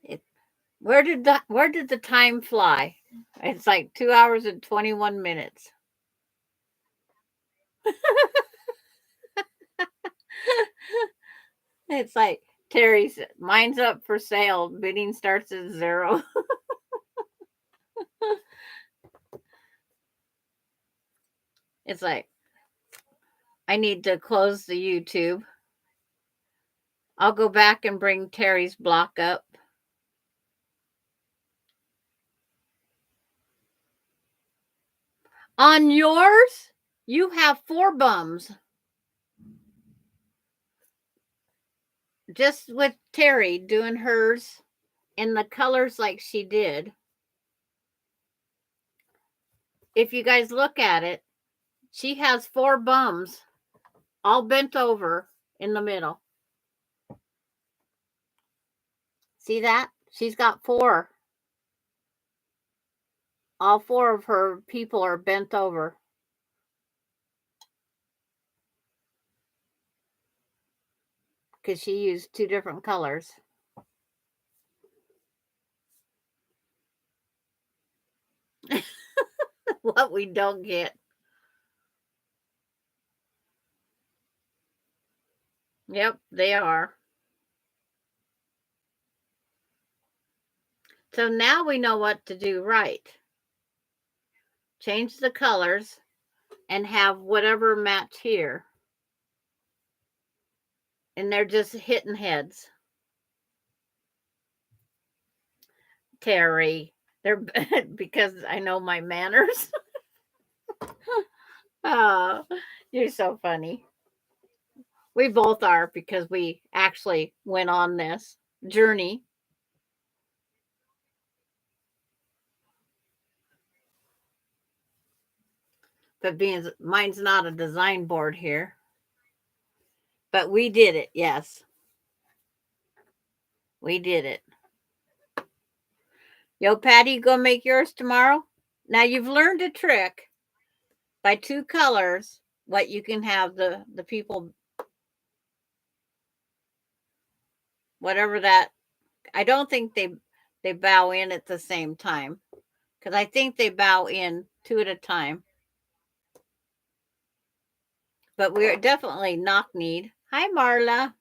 It, where did the time fly? It's like 2 hours and 21 minutes. It's like Terry's mine's up for sale. Bidding starts at 0. It's like I need to close the YouTube. I'll go back and bring Terry's block up. On yours, you have 4 bums. Just with Terry doing hers in the colors like she did. If you guys look at it, she has 4 bums all bent over in the middle. See that? She's got 4. All 4 of her people are bent over. Because she used 2 different colors. What we don't get. Yep, they are. So now we know what to do right. Change the colors and have whatever match here. And they're just hitting heads. Terry, they're because I know my manners. Oh, you're so funny. We both are because we actually went on this journey. But being mine's not a design board here. But we did it, yes. We did it. Yo, Patty, you gonna make yours tomorrow? Now you've learned a trick by 2 colors, what you can have the people, whatever that. I don't think they bow in at the same time because I think they bow in 2 at a time. But we're definitely knock-kneed. Hi, Marla.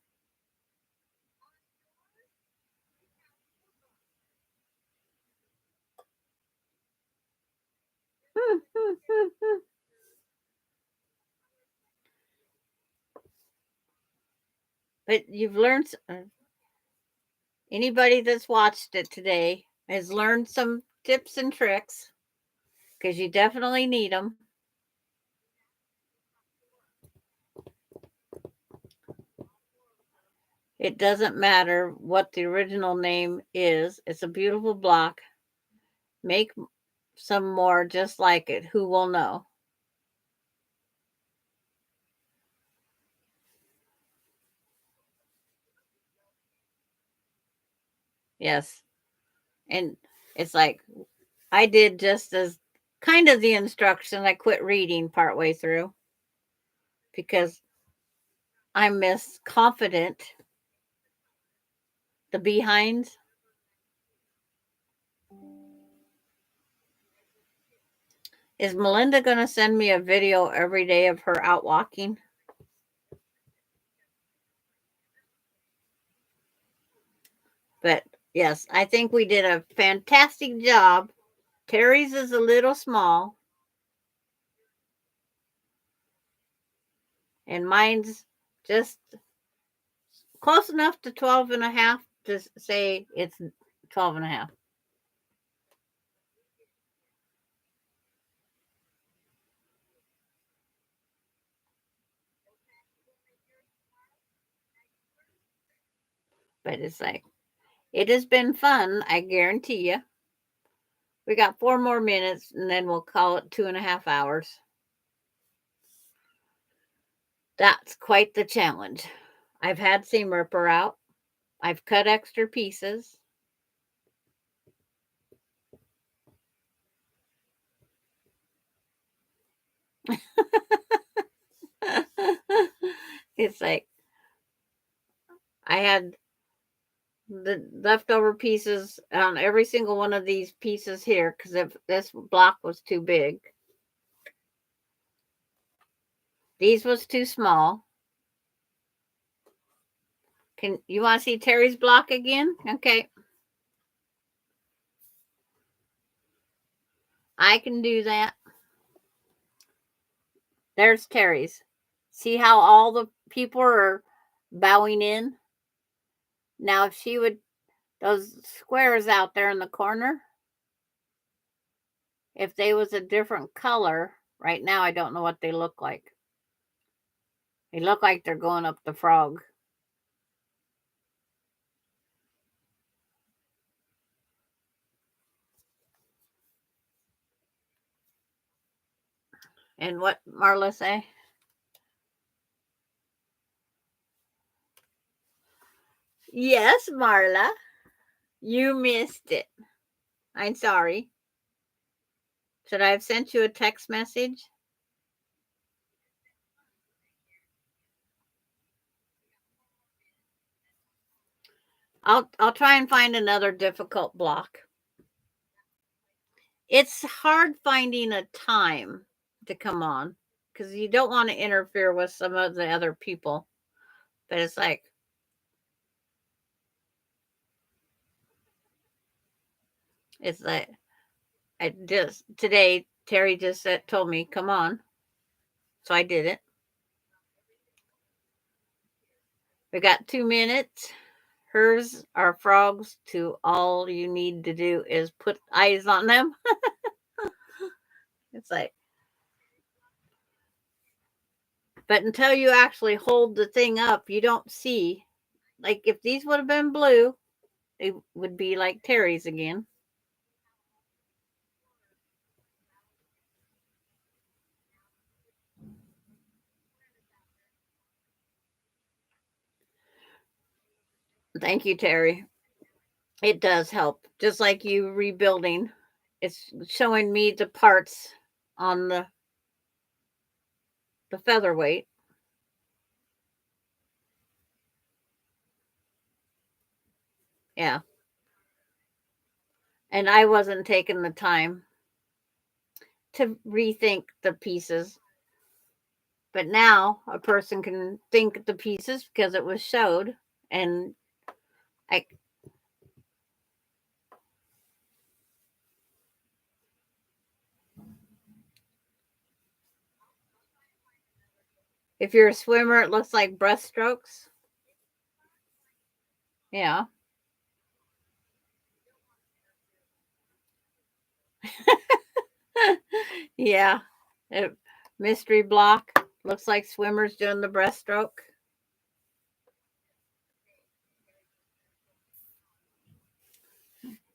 But you've learned, anybody that's watched it today has learned some tips and tricks because you definitely need them. It doesn't matter what the original name is. It's a beautiful block. Make some more just like it. Who will know? Yes. And it's like I did just as kind of the instruction. I quit reading partway through because I miss confident the behinds. Is Melinda going to send me a video every day of her out walking? But yes, I think we did a fantastic job. Terry's is a little small, and mine's just close enough to 12 and a half to say it's 12 and a half. But it's like, it has been fun, I guarantee you. We got 4 more minutes and then we'll call it 2.5 hours. That's quite the challenge. I've had seam ripper out. I've cut extra pieces. It's like I had the leftover pieces on every single one of these pieces here because if this block was too big. These was too small. Can you want to see Terry's block again? Okay. I can do that. There's Terry's. See how all the people are bowing in? Now, if she would, those squares out there in the corner, if they was a different color, right now I don't know what they look like. They look like they're going up the frog. And what Marla say? Yes, Marla. You missed it. I'm sorry. Should I have sent you a text message? I'll try and find another difficult block. It's hard finding a time to come on because you don't want to interfere with some of the other people. But it's like I just today Terry just told me come on, so I did it. We got 2 minutes. Hers are frogs. To all you need to do is put eyes on them. It's like, but until you actually hold the thing up, you don't see. Like if these would have been blue, it would be like Terry's again. Thank you, Terry. It does help. Just like you rebuilding, it's showing me the parts on the featherweight. Yeah. And I wasn't taking the time to rethink the pieces. But now a person can think the pieces because it was showed. And I, if you're a swimmer, it looks like breaststrokes. Yeah. Yeah. A mystery block looks like swimmers doing the breaststroke.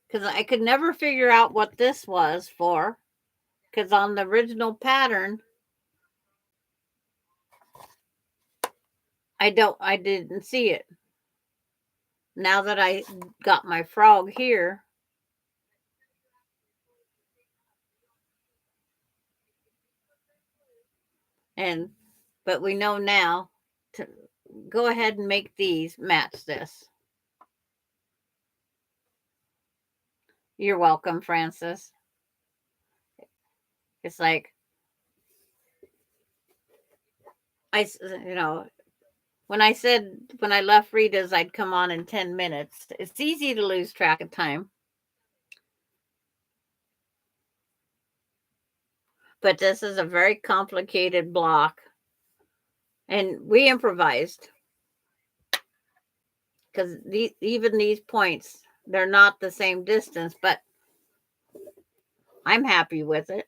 Because I could never figure out what this was for. Because on the original pattern, I didn't see it. Now that I got my frog here, and but we know now to go ahead and make these match this. You're welcome, Francis. It's like when I said when I left Rita's I'd come on in 10 minutes. It's easy to lose track of time. But this is a very complicated block. And we improvised because even these points, they're not the same distance, but I'm happy with it.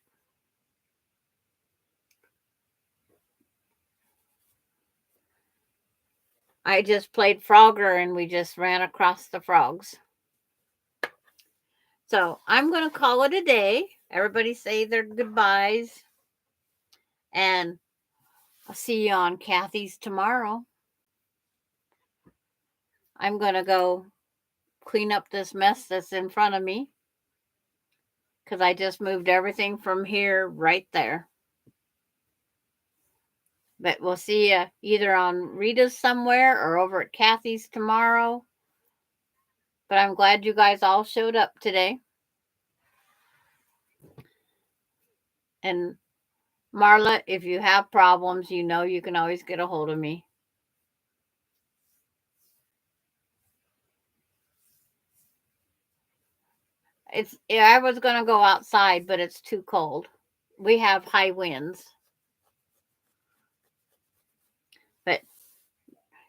I just played Frogger and we just ran across the frogs. So I'm going to call it a day. Everybody say their goodbyes. And I'll see you on Kathy's tomorrow. I'm going to go clean up this mess that's in front of me because I just moved everything from here right there. But we'll see you either on Rita's somewhere or over at Kathy's tomorrow. But I'm glad you guys all showed up today. And Marla, if you have problems, you know you can always get a hold of me. I was going to go outside, but it's too cold. We have high winds. But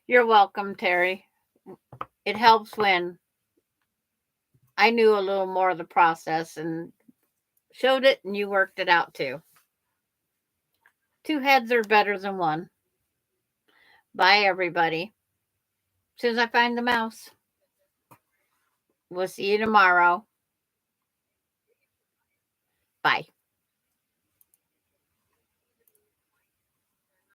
you're welcome, Terry. It helps when I knew a little more of the process and showed it and you worked it out too. Two heads are better than one. Bye, everybody. As soon as I find the mouse, we'll see you tomorrow. Bye.